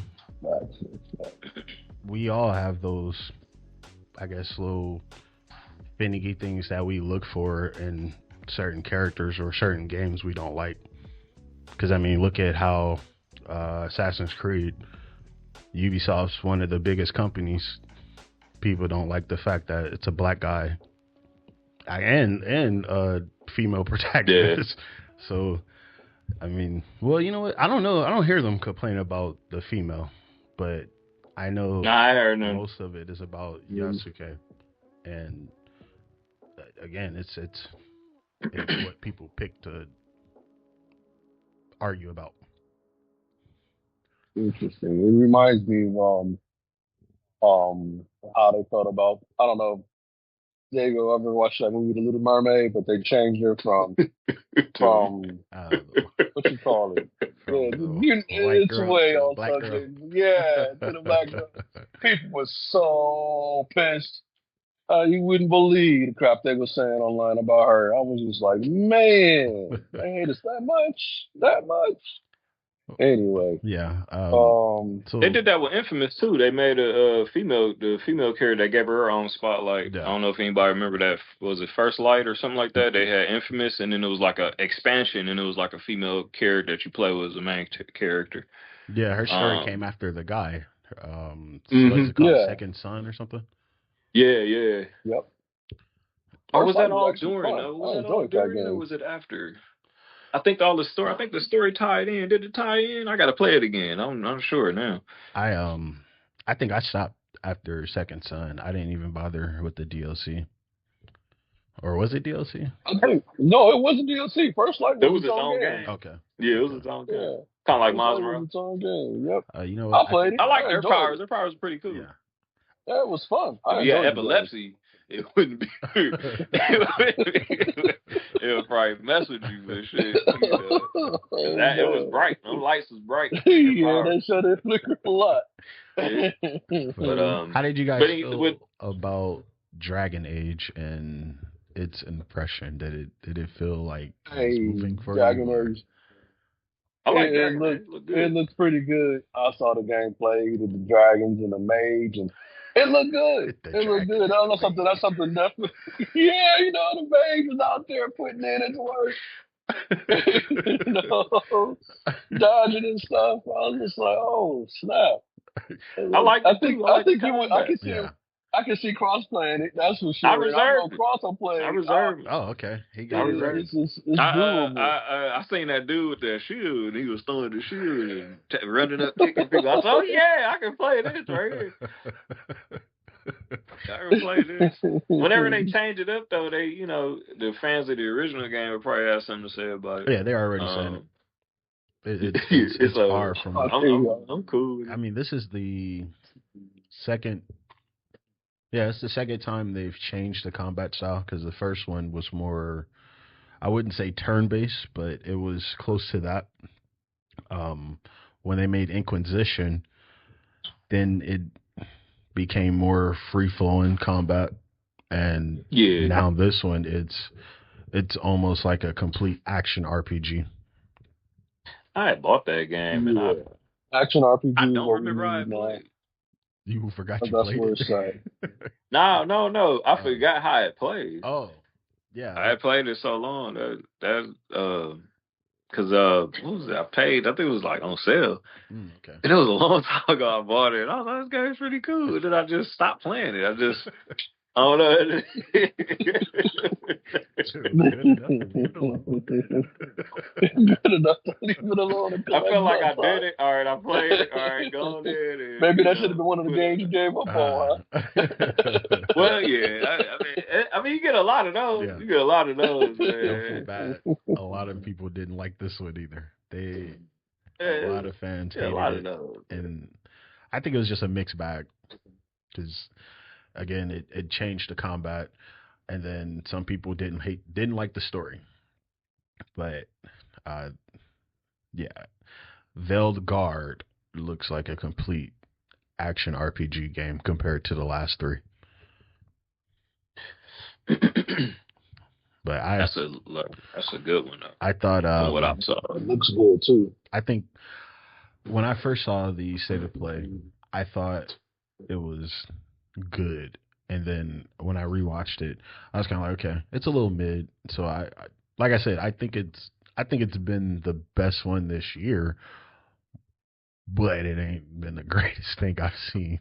Speaker 3: we all have those, I guess, little finicky things that we look for in certain characters or certain games we don't like. Because, I mean, look at how Assassin's Creed, Ubisoft's one of the biggest companies. People don't like the fact that it's a black guy. And female protagonist. Yeah. So, I mean, well, you know what? I don't know. I don't hear them complain about the female, but I know
Speaker 1: I heard
Speaker 3: most of it is about Yasuke, and again, it's what people pick to argue about.
Speaker 2: Interesting. It reminds me of how they felt about, I don't know if Diego ever watched that movie The Little Mermaid, but they changed her from what you call it? It's way on something. Yeah, to the black girl. People were so pissed. You wouldn't believe the crap they were saying online about her. I was just like, man, they hate us that much. Anyway,
Speaker 3: yeah.
Speaker 1: So they did that with Infamous too. They made the female character that gave her own spotlight. Yeah. I don't know if anybody remember that. Was it First Light or something like that? They had Infamous, and then it was like a expansion, and it was like a female character that you play with as a main character.
Speaker 3: Yeah, her story came after the guy. What's it called? Second Son or something.
Speaker 1: Yeah.
Speaker 2: Yep.
Speaker 1: Or was that all during? Was that all during, or was it after? I think the story tied in. Did it tie in? I gotta play it again. I'm not sure now.
Speaker 3: I think I stopped after Second Son. I didn't even bother with the DLC. Or was it DLC?
Speaker 2: No, it wasn't DLC. First Light was
Speaker 1: its own game.
Speaker 3: Okay.
Speaker 1: Yeah, it was its own game. Yeah. Kind of like Miles Morales.
Speaker 2: Its own game. Yep.
Speaker 3: You know what?
Speaker 2: I played it.
Speaker 1: I like their powers. Their powers are pretty cool.
Speaker 2: Yeah, it was fun.
Speaker 1: If you had epilepsy, it wouldn't be. It would probably mess with you, but shit. It was bright. Those lights was bright.
Speaker 2: Yeah, they showed it flicker a lot.
Speaker 3: Yeah. But how did you guys feel about Dragon Age and its impression? Did it feel like it was moving for
Speaker 2: Dragon Age?
Speaker 1: I like Dragon Age.
Speaker 2: It looks pretty good. I saw the gameplay with the dragons and the mage, and it looked good. It looked good. I don't know something. That's something different. Yeah, the mage was out there putting in its work. Dodging and stuff. I was just like, oh snap! I can see cross playing it. That's for sure.
Speaker 1: I reserved
Speaker 2: cross playing.
Speaker 1: I reserved.
Speaker 3: Oh, okay.
Speaker 1: I reserved.
Speaker 2: It's doable.
Speaker 1: I seen that dude with that shield. He was throwing the shield and running up, kicking people. I said, "Oh yeah, I can play this right here. I can play this." Whenever they change it up, though, they, the fans of the original game will probably have something to say about it.
Speaker 3: Yeah, they're already saying it. It's far from.
Speaker 1: I'm cool.
Speaker 3: I mean, this is the second. Yeah, it's the second time they've changed the combat style, because the first one was more, I wouldn't say turn-based, but it was close to that. When they made Inquisition, then it became more free-flowing combat, and now this one, it's almost like a complete action RPG.
Speaker 1: I had bought that game, and
Speaker 2: action RPG.
Speaker 1: I don't remember how I played.
Speaker 3: You forgot you played it.
Speaker 1: No. I forgot how it played.
Speaker 3: Oh, yeah.
Speaker 1: I had played it so long that because what was it? I paid. I think it was like on sale.
Speaker 3: Okay.
Speaker 1: And it was a long time ago I bought it. I was like, this game's pretty cool. And then I just stopped playing it. I don't know.
Speaker 2: Good enough to leave it alone.
Speaker 1: I felt like I did it. All right, I played it. All right, go on there.
Speaker 2: Maybe that should have been one of the games you gave up on, huh?
Speaker 1: Well, yeah. I mean, you get a lot of those. Yeah. You get a lot of those, man.
Speaker 3: Bad. A lot of people didn't like this one either. A lot of fans hated it.
Speaker 1: Those.
Speaker 3: And I think it was just a mixed bag. Because, again, it changed the combat, and then some people didn't like the story. But Veiled Guard looks like a complete action RPG game compared to the last three. But
Speaker 1: that's a good one though.
Speaker 3: I thought
Speaker 1: what I saw,
Speaker 2: it looks good too.
Speaker 3: I think when I first saw the state of play, I thought it was good, and then when I rewatched it, I was kind of like, okay, it's a little mid. So I like I said, I think it's been the best one this year, but it ain't been the greatest thing I've seen.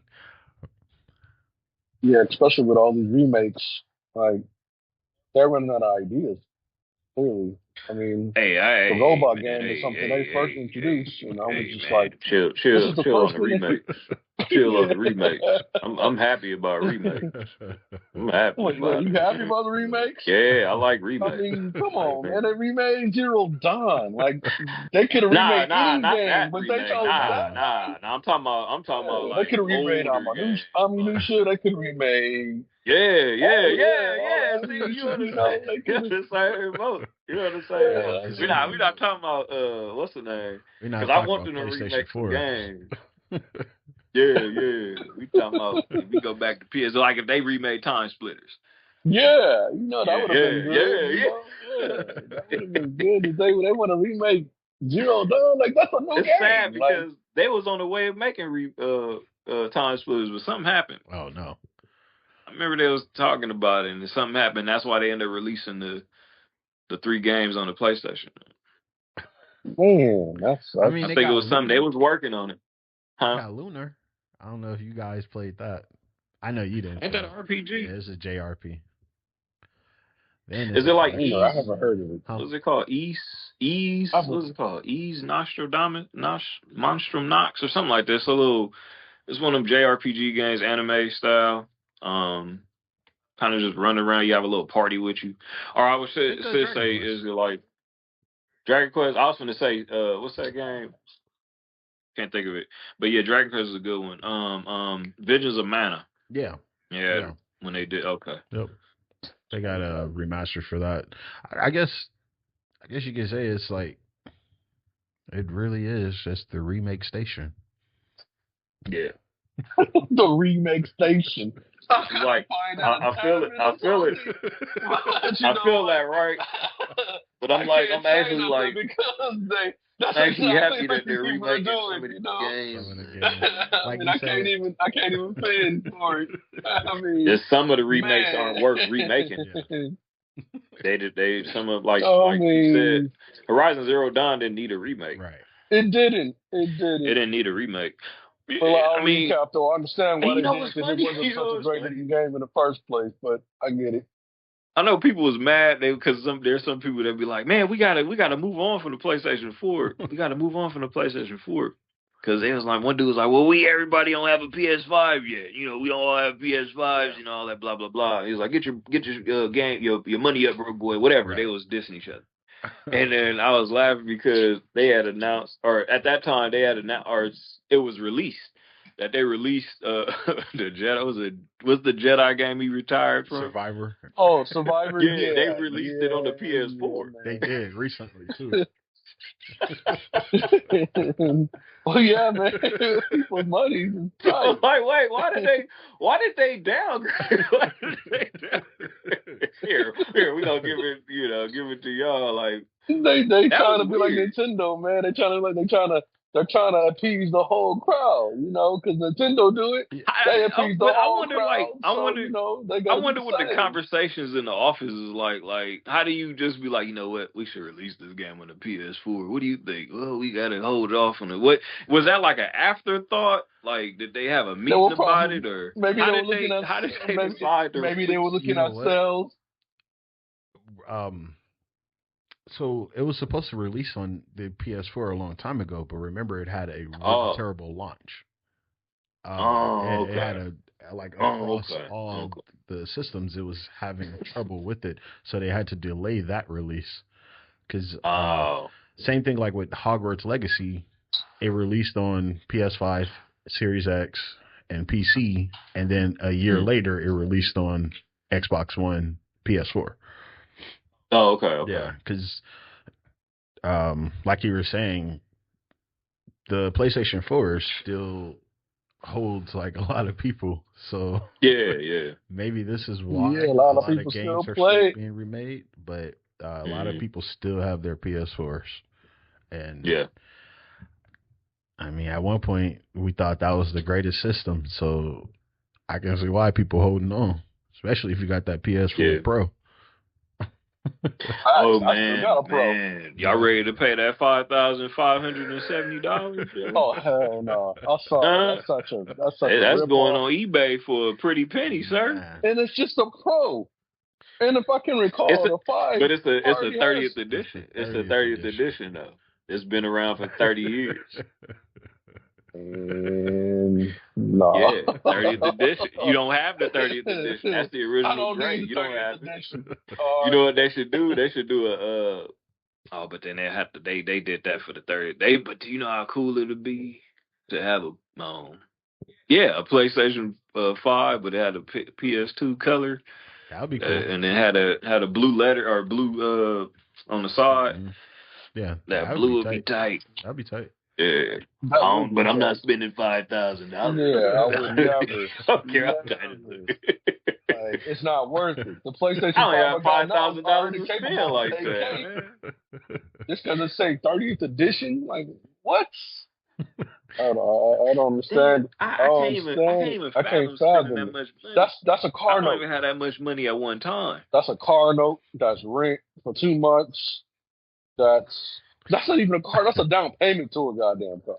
Speaker 2: Yeah, especially with all these remakes, like they're running out of ideas. Clearly. I mean, the robot game is something they first introduced, and I was just like,
Speaker 1: chill on the remakes. Chill on the remakes. I'm happy about remakes. I'm happy about
Speaker 2: you happy about the remakes?
Speaker 1: Yeah, I like remakes.
Speaker 2: I mean, come on, man. They remade Zero Dawn. Like, they could have remade any game, but they chose that.
Speaker 1: Nah. I'm talking about like,
Speaker 2: they could have remade Aminutia. They could have remade.
Speaker 1: Yeah. See, you understand? You're the same boat. You understand? We're not talking about what's the name? Because I want them to remake some games. Yeah. We talking about if we go back to PS, like if they remade Time Splitters.
Speaker 2: Yeah, that would have been good. That would have been good if they want to remake Zero Dawn. Like, that's a new game.
Speaker 1: It's sad because they was on the way of making Time Splitters, but something happened.
Speaker 3: Oh no.
Speaker 1: I remember they was talking about it, and something happened. That's why they ended up releasing the 3 games on the PlayStation.
Speaker 2: Man,
Speaker 3: I think
Speaker 1: it was something they was working on it. Huh?
Speaker 3: Got Lunar. I don't know if you guys played that. I know you didn't.
Speaker 1: Ain't that an RPG?
Speaker 3: Yeah, it's a JRP.
Speaker 1: Is it like Ease?
Speaker 2: I haven't heard of it.
Speaker 1: What's it called? Ease? What's it called? Ease Monstrum Nox or something like this. It's one of them JRPG games, anime style. Kind of just run around. You have a little party with you. Or I would say, is it like Dragon Quest? I was going to say, what's that game? Can't think of it. But yeah, Dragon Quest is a good one. Visions of Mana.
Speaker 3: Yeah.
Speaker 1: When they did, okay.
Speaker 3: Yep. They got a remaster for that. I guess you could say it's like, it really is just the remake station.
Speaker 1: Yeah.
Speaker 2: The remake station.
Speaker 1: Like, I feel it. I feel that, right? But I'm actually like,
Speaker 2: that's
Speaker 1: actually
Speaker 2: exactly
Speaker 1: happy that they're remaking some of these games.
Speaker 2: I mean, I can't even say it for it. I mean,
Speaker 1: some of the remakes aren't worth remaking. They some of you said, Horizon Zero Dawn didn't need a remake.
Speaker 3: Right.
Speaker 2: It didn't.
Speaker 1: It didn't need a remake.
Speaker 2: Well, I mean, recap though. I understand why they did because it wasn't such a great looking game in the first place, but I get it.
Speaker 1: I know people was mad because there's some people that be like, man, we gotta move on from the PlayStation 4. We gotta move on from the PlayStation 4 because it was like one dude was like, well, everybody don't have a PS5 yet. We don't all have PS5s. All that blah blah blah. He was like, get your game your money up, bro, boy, whatever. Right. They was dissing each other. And then I was laughing because they had announced, or at that time they had announced, or it was released that they released the Jedi. Was the Jedi game he retired from?
Speaker 3: Survivor.
Speaker 2: Oh, Survivor.
Speaker 1: Yeah, they released it on the PS4.
Speaker 3: They did recently too.
Speaker 2: Well, yeah, man. People's money.
Speaker 1: I was like, wait, why did they downgrade? Here, we gonna give it to y'all. Like
Speaker 2: they trying to be like Nintendo, man. They're trying to appease the whole crowd, because Nintendo do it. They appease the whole crowd. I wonder
Speaker 1: what the conversations in the office is like. Like, how do you just be like, you know what, we should release this game on the PS4? What do you think? Well, we gotta hold off on it. What was that like an afterthought? Like, did they have a meeting about it, or
Speaker 2: maybe
Speaker 1: how
Speaker 2: they
Speaker 1: did
Speaker 2: were looking
Speaker 1: how did they decide to?
Speaker 2: Maybe they were looking at sales.
Speaker 3: So it was supposed to release on the PS4 a long time ago, but remember it had a really terrible launch.
Speaker 1: Okay.
Speaker 3: It had across all the systems, it was having trouble with it, so they had to delay that release. Because same thing like with Hogwarts Legacy, it released on PS5, Series X, and PC, and then a year later it released on Xbox One, PS4.
Speaker 1: Oh, okay.
Speaker 3: Yeah, because like you were saying, the PlayStation 4 still holds like a lot of people. So
Speaker 1: yeah,
Speaker 3: maybe this is why
Speaker 2: a lot of
Speaker 3: games
Speaker 2: still
Speaker 3: are
Speaker 2: play.
Speaker 3: still being remade, but a lot of people still have their PS4s. And I mean, at one point we thought that was the greatest system, so I can see why people holding on, especially if you got that PS4 Pro.
Speaker 1: Oh man, y'all ready to pay that $5,570?
Speaker 2: Oh hell no! I'm sorry. That's
Speaker 1: going on eBay for a pretty penny, sir.
Speaker 2: And it's just a Pro. And if I can recall, the 5.
Speaker 1: But it's a 30th edition. It's a 30th edition though. It's been around for 30 years.
Speaker 2: No.
Speaker 1: Yeah, 30th edition. You don't have the 30th edition. That's the original.
Speaker 2: I don't
Speaker 1: Great.
Speaker 2: need the
Speaker 1: You don't
Speaker 2: 30th
Speaker 1: have
Speaker 2: edition.
Speaker 1: You know what they should do? They should do a. Oh, but then they have to. They did that for the 30th. But do you know how cool it would be to have a a PlayStation 5, but it had a PS2 color.
Speaker 3: That would be cool.
Speaker 1: And then had a blue letter or blue on the side.
Speaker 3: Mm-hmm. Yeah,
Speaker 1: that blue would be tight.
Speaker 3: That'd be tight.
Speaker 1: Yeah, but I'm not spending $5,000.
Speaker 2: Yeah, I would never.
Speaker 1: Okay,
Speaker 2: it's not worth it. The PlayStation 5
Speaker 1: I don't have $5,000 to spend like that.
Speaker 2: Just because it say 30th edition, like what? I don't understand.
Speaker 1: I can't even fathom spending that much money.
Speaker 2: That's a car note.
Speaker 1: I don't even have that much money at one time.
Speaker 2: That's a car note. That's rent for 2 months. That's not even a car. That's a down payment to a goddamn car.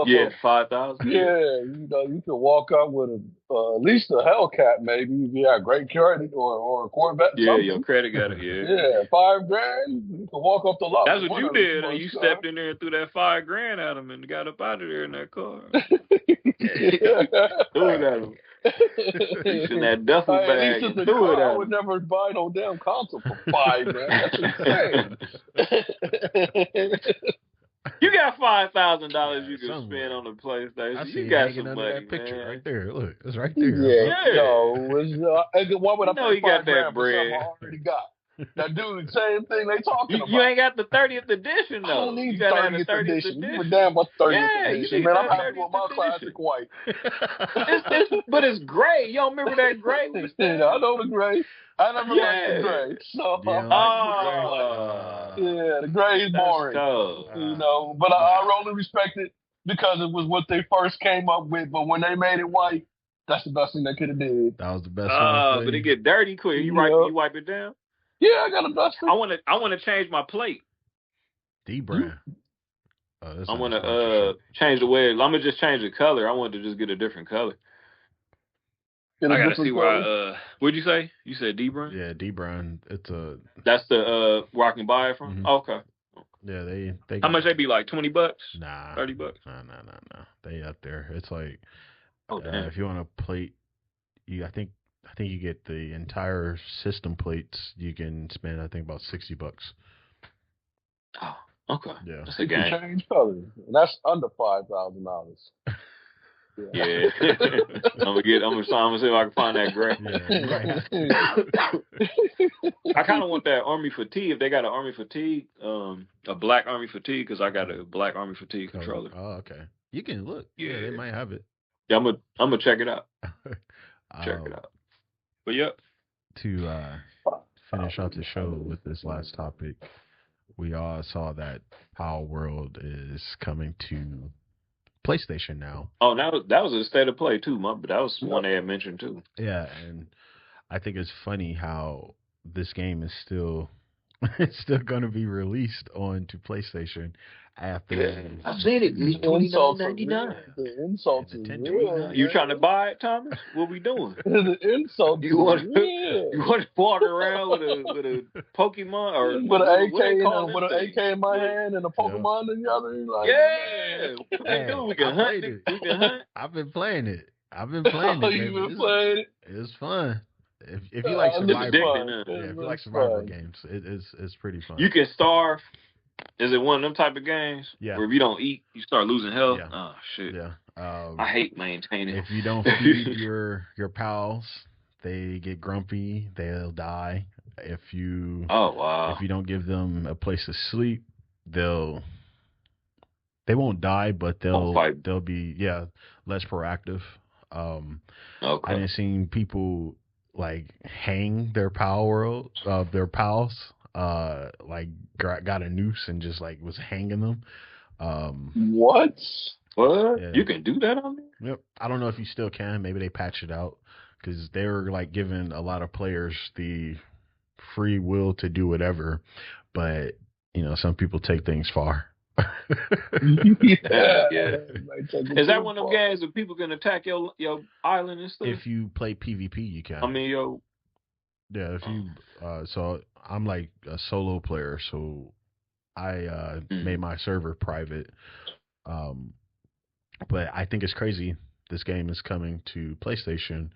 Speaker 1: Yeah, 5,000.
Speaker 2: Yeah, you can walk up with at least a Hellcat, maybe if you have great credit or a Corvette.
Speaker 1: Yeah,
Speaker 2: something.
Speaker 1: Your credit got it. Yeah.
Speaker 2: Yeah, $5,000. You can walk up the lot.
Speaker 1: That's what you did. And you stepped in there and threw that $5,000 at him and got up out of there in that car. Threw it at him. In that duffel bag.
Speaker 2: I would never buy no damn console for $5,000. That's insane.
Speaker 3: You
Speaker 1: got $5,000 you can spend on the PlayStation. You got some money,
Speaker 3: that picture
Speaker 1: man.
Speaker 3: Right there. Look, it's right there.
Speaker 2: Why would I pay
Speaker 1: you got that bread?
Speaker 2: I already got. That dude, same thing they talking about.
Speaker 1: You ain't got the 30th edition though.
Speaker 2: I don't need the 30th edition. You were damn about 30th edition. Man, I'm happy with my classic white.
Speaker 1: But it's gray. You don't remember that gray?
Speaker 2: Yeah, I know the gray. I never liked the gray. So the gray is boring. But I only respect it because it was what they first came up with. But when they made it white, that's the best thing they could have did.
Speaker 3: That was the best.
Speaker 1: But it get dirty quick. You wipe it down.
Speaker 2: Yeah, I got a duster.
Speaker 1: I want to change my plate.
Speaker 3: D-brand.
Speaker 1: I want to change the way. I'm gonna just change the color. I want to just get a different color. I gotta see where what'd you say? You said D-brand?
Speaker 3: Yeah, D-brand.
Speaker 1: That's the where I can buy it from.
Speaker 3: Mm-hmm.
Speaker 1: Oh, okay.
Speaker 3: Yeah, they.
Speaker 1: How much they be like? $20?
Speaker 3: Nah.
Speaker 1: $30?
Speaker 3: No. They up there. It's like
Speaker 1: if
Speaker 3: you want a plate, I think you get the entire system plates. You can spend about $60.
Speaker 1: Oh, okay.
Speaker 2: Yeah, that's a game. Change colors. That's under $5,000.
Speaker 1: Yeah. I'm gonna see if I can find that gray. I kind of want that army fatigue. If they got an army fatigue, a black army fatigue, because I got a black army fatigue controller.
Speaker 3: Oh, okay. You can look. Yeah, they might have it.
Speaker 1: Yeah, I'm gonna check it out. Check it out. But yep.
Speaker 3: To finish off the show with this last topic, we all saw that Palworld is coming to PlayStation now.
Speaker 1: Oh, that was a state of play too, but that was one they had mentioned too.
Speaker 3: Yeah, and I think it's funny how this game is still going to be released onto PlayStation after.
Speaker 1: I've seen it. It's $29.99.
Speaker 2: The insult is real.
Speaker 1: You trying to buy it, Thomas? What we doing?
Speaker 2: The insult.
Speaker 1: You want to walk around with a Pokemon or
Speaker 2: with an AK in my hand and a Pokemon in the other?
Speaker 1: Like, we can hunt. We can hunt.
Speaker 3: I've been playing it. You've been playing it? It's fun. If you like survival, if you like survival games, it's pretty fun.
Speaker 1: You can starve. Is it one of them type of games?
Speaker 3: Yeah.
Speaker 1: Where if you don't eat, you start losing health?
Speaker 3: Yeah.
Speaker 1: Oh, shit.
Speaker 3: Yeah.
Speaker 1: I hate maintaining.
Speaker 3: If you don't feed your pals, they get grumpy. They'll die. If you don't give them a place to sleep, they won't die, but they'll be less proactive. Okay. I didn't see people like hang their pals. Like got a noose and just like was hanging them.
Speaker 2: What?
Speaker 1: Yeah. You can do that on there?
Speaker 3: Yep. I don't know if you still can. Maybe they patched it out because they were like giving a lot of players the free will to do whatever, but some people take things far.
Speaker 1: Yeah. Is that one of them games where people can attack your island and stuff?
Speaker 3: If you play PvP, you can.
Speaker 1: I mean,
Speaker 3: Yeah, if you so I'm like a solo player, so I made my server private. Um, but I think it's crazy. This game is coming to PlayStation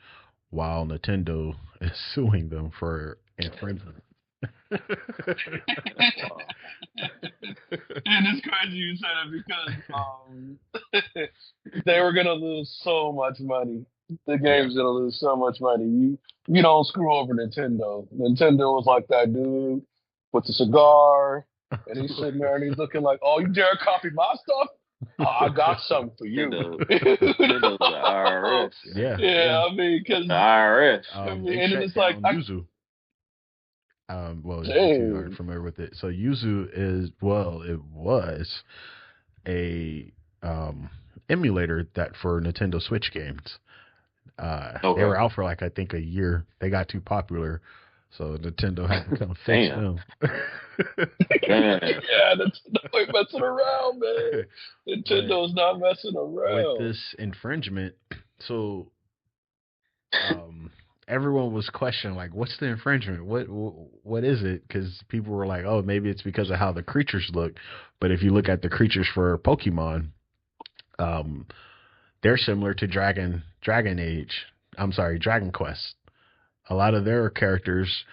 Speaker 3: while Nintendo is suing them for infringement.
Speaker 2: And it's crazy you said it because they were gonna lose so much money. The game's gonna lose so much money. You don't screw over Nintendo. Nintendo was like that dude with the cigar, and he's sitting there and he's looking like, "Oh, you dare copy my stuff? Oh, I got something for you."
Speaker 1: Nintendo's the IRS.
Speaker 2: Yeah. I mean, because
Speaker 1: the IRS.
Speaker 2: and
Speaker 3: it's like Yuzu. Well, if you aren't familiar with it, so Yuzu it was a emulator that for Nintendo Switch games. They were out for like I think a year. They got too popular, so Nintendo had to come fix them.
Speaker 2: Yeah, Nintendo ain't messing around, man. Nintendo's not messing around.
Speaker 3: With this infringement, so everyone was questioning like, what's the infringement? What is it? Because people were like, oh, maybe it's because of how the creatures look. But if you look at the creatures for Pokemon, they're similar to Dragon Quest. A lot of their characters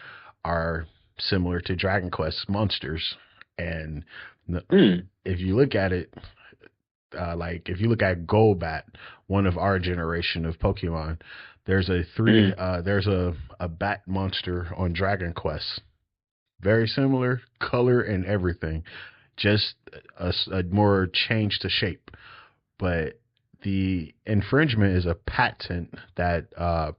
Speaker 3: are similar to Dragon Quest monsters, and if you look at it, like if you look at Golbat, one of our generation of Pokemon, there's a bat monster on Dragon Quest, very similar color and everything, just a more change to shape, but the infringement is a patent that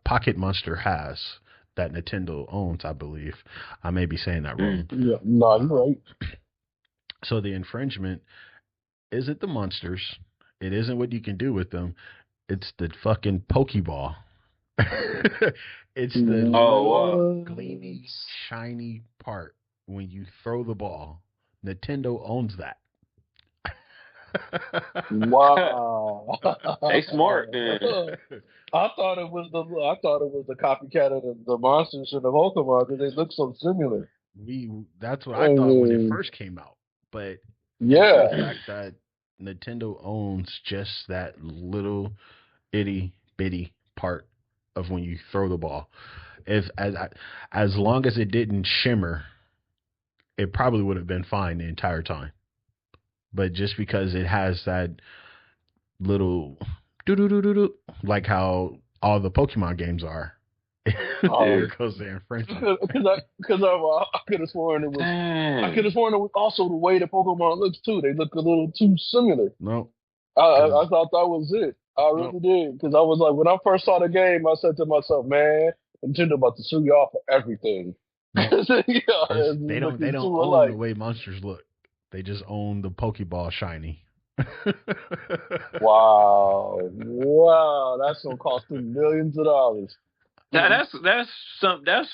Speaker 3: Pocket Monster has that Nintendo owns, I believe. I may be saying that wrong.
Speaker 2: Yeah, no, you're right.
Speaker 3: So the infringement isn't the monsters. It isn't what you can do with them. It's the fucking Pokeball. It's the gleamy, shiny part when you throw the ball. Nintendo owns that.
Speaker 2: Wow,
Speaker 1: they smart. Man.
Speaker 2: I thought it was the copycat of the monsters in the Pokemon because they look so similar.
Speaker 3: That's what I thought when it first came out, but
Speaker 2: the
Speaker 3: fact that Nintendo owns just that little itty bitty part of when you throw the ball. As long as it didn't shimmer, it probably would have been fine the entire time. But just because it has that little do like how all the Pokemon games are, there goes the infringement.
Speaker 2: Because I could have sworn it was. I could have sworn it was also the way the Pokemon looks too. They look a little too similar.
Speaker 3: No,
Speaker 2: I thought that was it. I really did, because I was like, when I first saw the game, I said to myself, "Man, Nintendo about to sue y'all for everything."
Speaker 3: They don't own the way monsters look. They just own the Pokeball shiny.
Speaker 2: Wow, that's gonna cost them millions of dollars.
Speaker 1: That's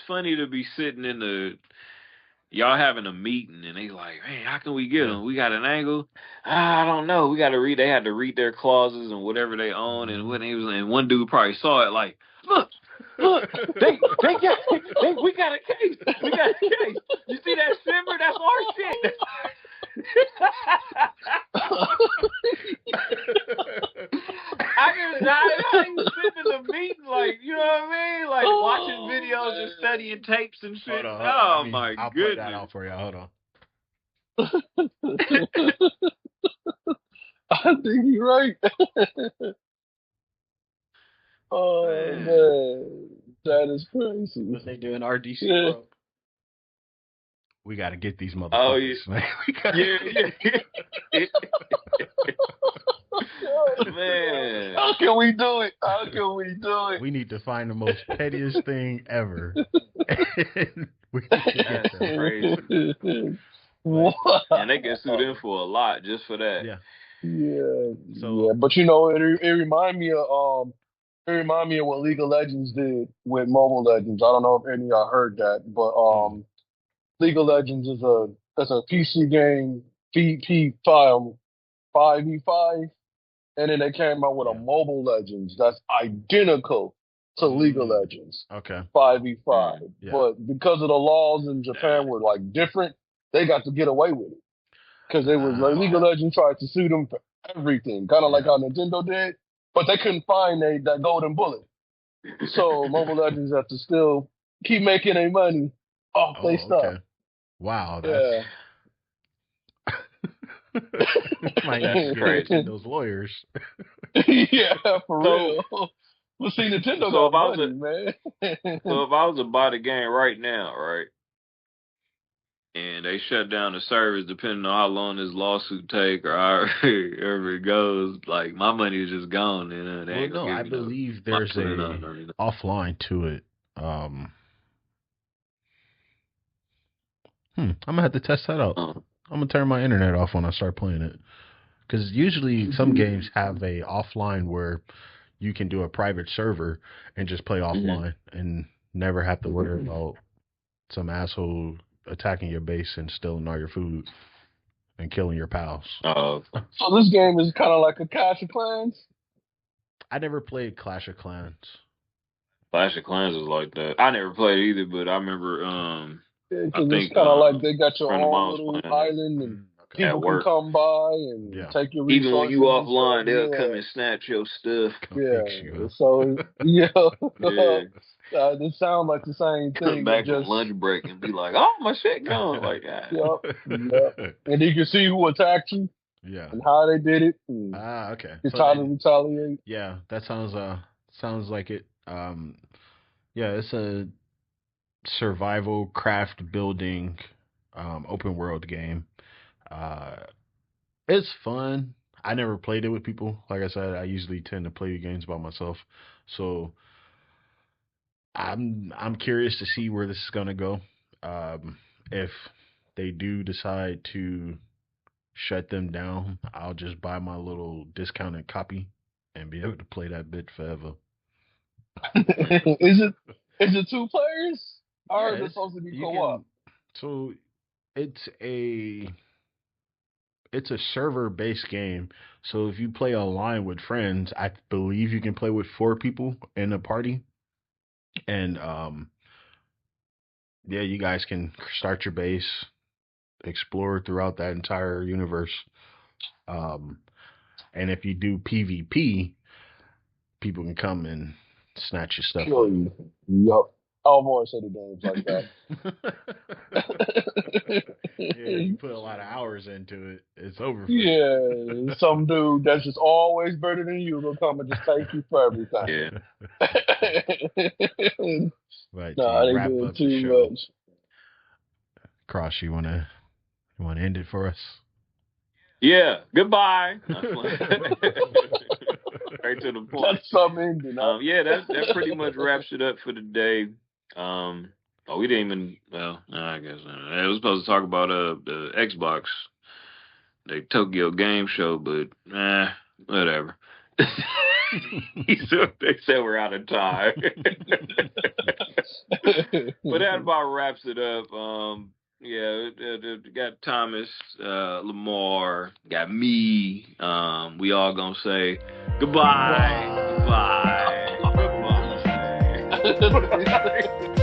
Speaker 1: funny to be sitting in y'all having a meeting and they like, man, how can we get them? We got an angle. I don't know. We got to read. They had to read their clauses and whatever they own, and and one dude probably saw it like, look, we got a case. We got a case. You see that shimmer? That's our shit. I can sitting in the meeting, like, you know what I mean? Like watching videos and studying tapes and shit.
Speaker 3: I'll
Speaker 1: goodness.
Speaker 3: put that out for you. Hold on.
Speaker 2: I think you're right. Man. That is crazy.
Speaker 4: What they do in RDC World.
Speaker 3: We got to get these motherfuckers, man.
Speaker 1: Man.
Speaker 2: How can we do it?
Speaker 3: We need to find the most pettiest thing ever. We need to get them.
Speaker 1: Crazy. And they get sued in for a lot just for that.
Speaker 2: Yeah. But you know, it reminded me of what League of Legends did with Mobile Legends. I don't know if any of y'all heard that, but League of Legends is a PC game, P5, 5v5, and then they came out with a Mobile Legends that's identical to League of Legends.
Speaker 3: Okay.
Speaker 2: 5v5.
Speaker 3: Yeah.
Speaker 2: But because of the laws in Japan were like different, they got to get away with it. Because it was like League of Legends tried to sue them for everything, kind of like how Nintendo did, but they couldn't find that golden bullet. So Mobile Legends have to still keep making their money off their stuff.
Speaker 3: Okay. Wow, that's might have to get Nintendo's lawyers.
Speaker 2: Yeah, for real. Well, see, Nintendo got money, man.
Speaker 1: So if I was to buy the game right now, right, and they shut down the service, depending on how long this lawsuit take or however it goes, like my money is just gone. And they ain't gonna give
Speaker 3: I
Speaker 1: me
Speaker 3: believe there's a offline to it. I'm gonna have to test that out. I'm gonna turn my internet off when I start playing it, because usually some games have a offline where you can do a private server and just play offline and never have to worry about some asshole attacking your base and stealing all your food and killing your pals.
Speaker 2: So this game is kind of like a Clash of Clans?
Speaker 3: I never played Clash of Clans.
Speaker 1: Clash of Clans is like that. I never played either, but I remember
Speaker 2: I think it's kind of like they got your own little island and people can come by and take your resources.
Speaker 1: Even when you offline, they'll come and snatch your stuff.
Speaker 2: So, it sounds like the same thing.
Speaker 1: Come back from lunch break and be like, oh, my shit gone. Like that.
Speaker 2: Yep. And you can see who attacked you.
Speaker 3: Yeah.
Speaker 2: And how they did it.
Speaker 3: Okay.
Speaker 2: It's time to retaliate.
Speaker 3: Yeah, that sounds like it. It's a survival craft building open world game. It's fun. I never played it with people. Like I said, I usually tend to play games by myself. So I'm curious to see where this is gonna go. If they do decide to shut them down, I'll just buy my little discounted copy and be able to play that bit forever.
Speaker 2: Is it 2 players? Or is it supposed to be co-op?
Speaker 3: So it's a server-based game. So if you play online with friends, I believe you can play with 4 people in a party. And you guys can start your base, explore throughout that entire universe. And if you do PvP, people can come and snatch your stuff.
Speaker 2: Kill you. Yup. I always say the games like that.
Speaker 3: You put a lot of hours into it. It's over.
Speaker 2: Some dude that's just always better than you will come and just take you for everything.
Speaker 3: Right.
Speaker 2: They do it too much.
Speaker 3: Cross, you wanna end it for us?
Speaker 1: Yeah. Goodbye. Right to the point.
Speaker 2: That's some ending.
Speaker 1: That pretty much wraps it up for the day. We didn't even. Well, I guess I was supposed to talk about the Xbox, the Tokyo Game Show, but whatever. They said we're out of time. But that about wraps it up. Got Thomas, Lamar, got me. We all gonna say goodbye. Goodbye. Goodbye.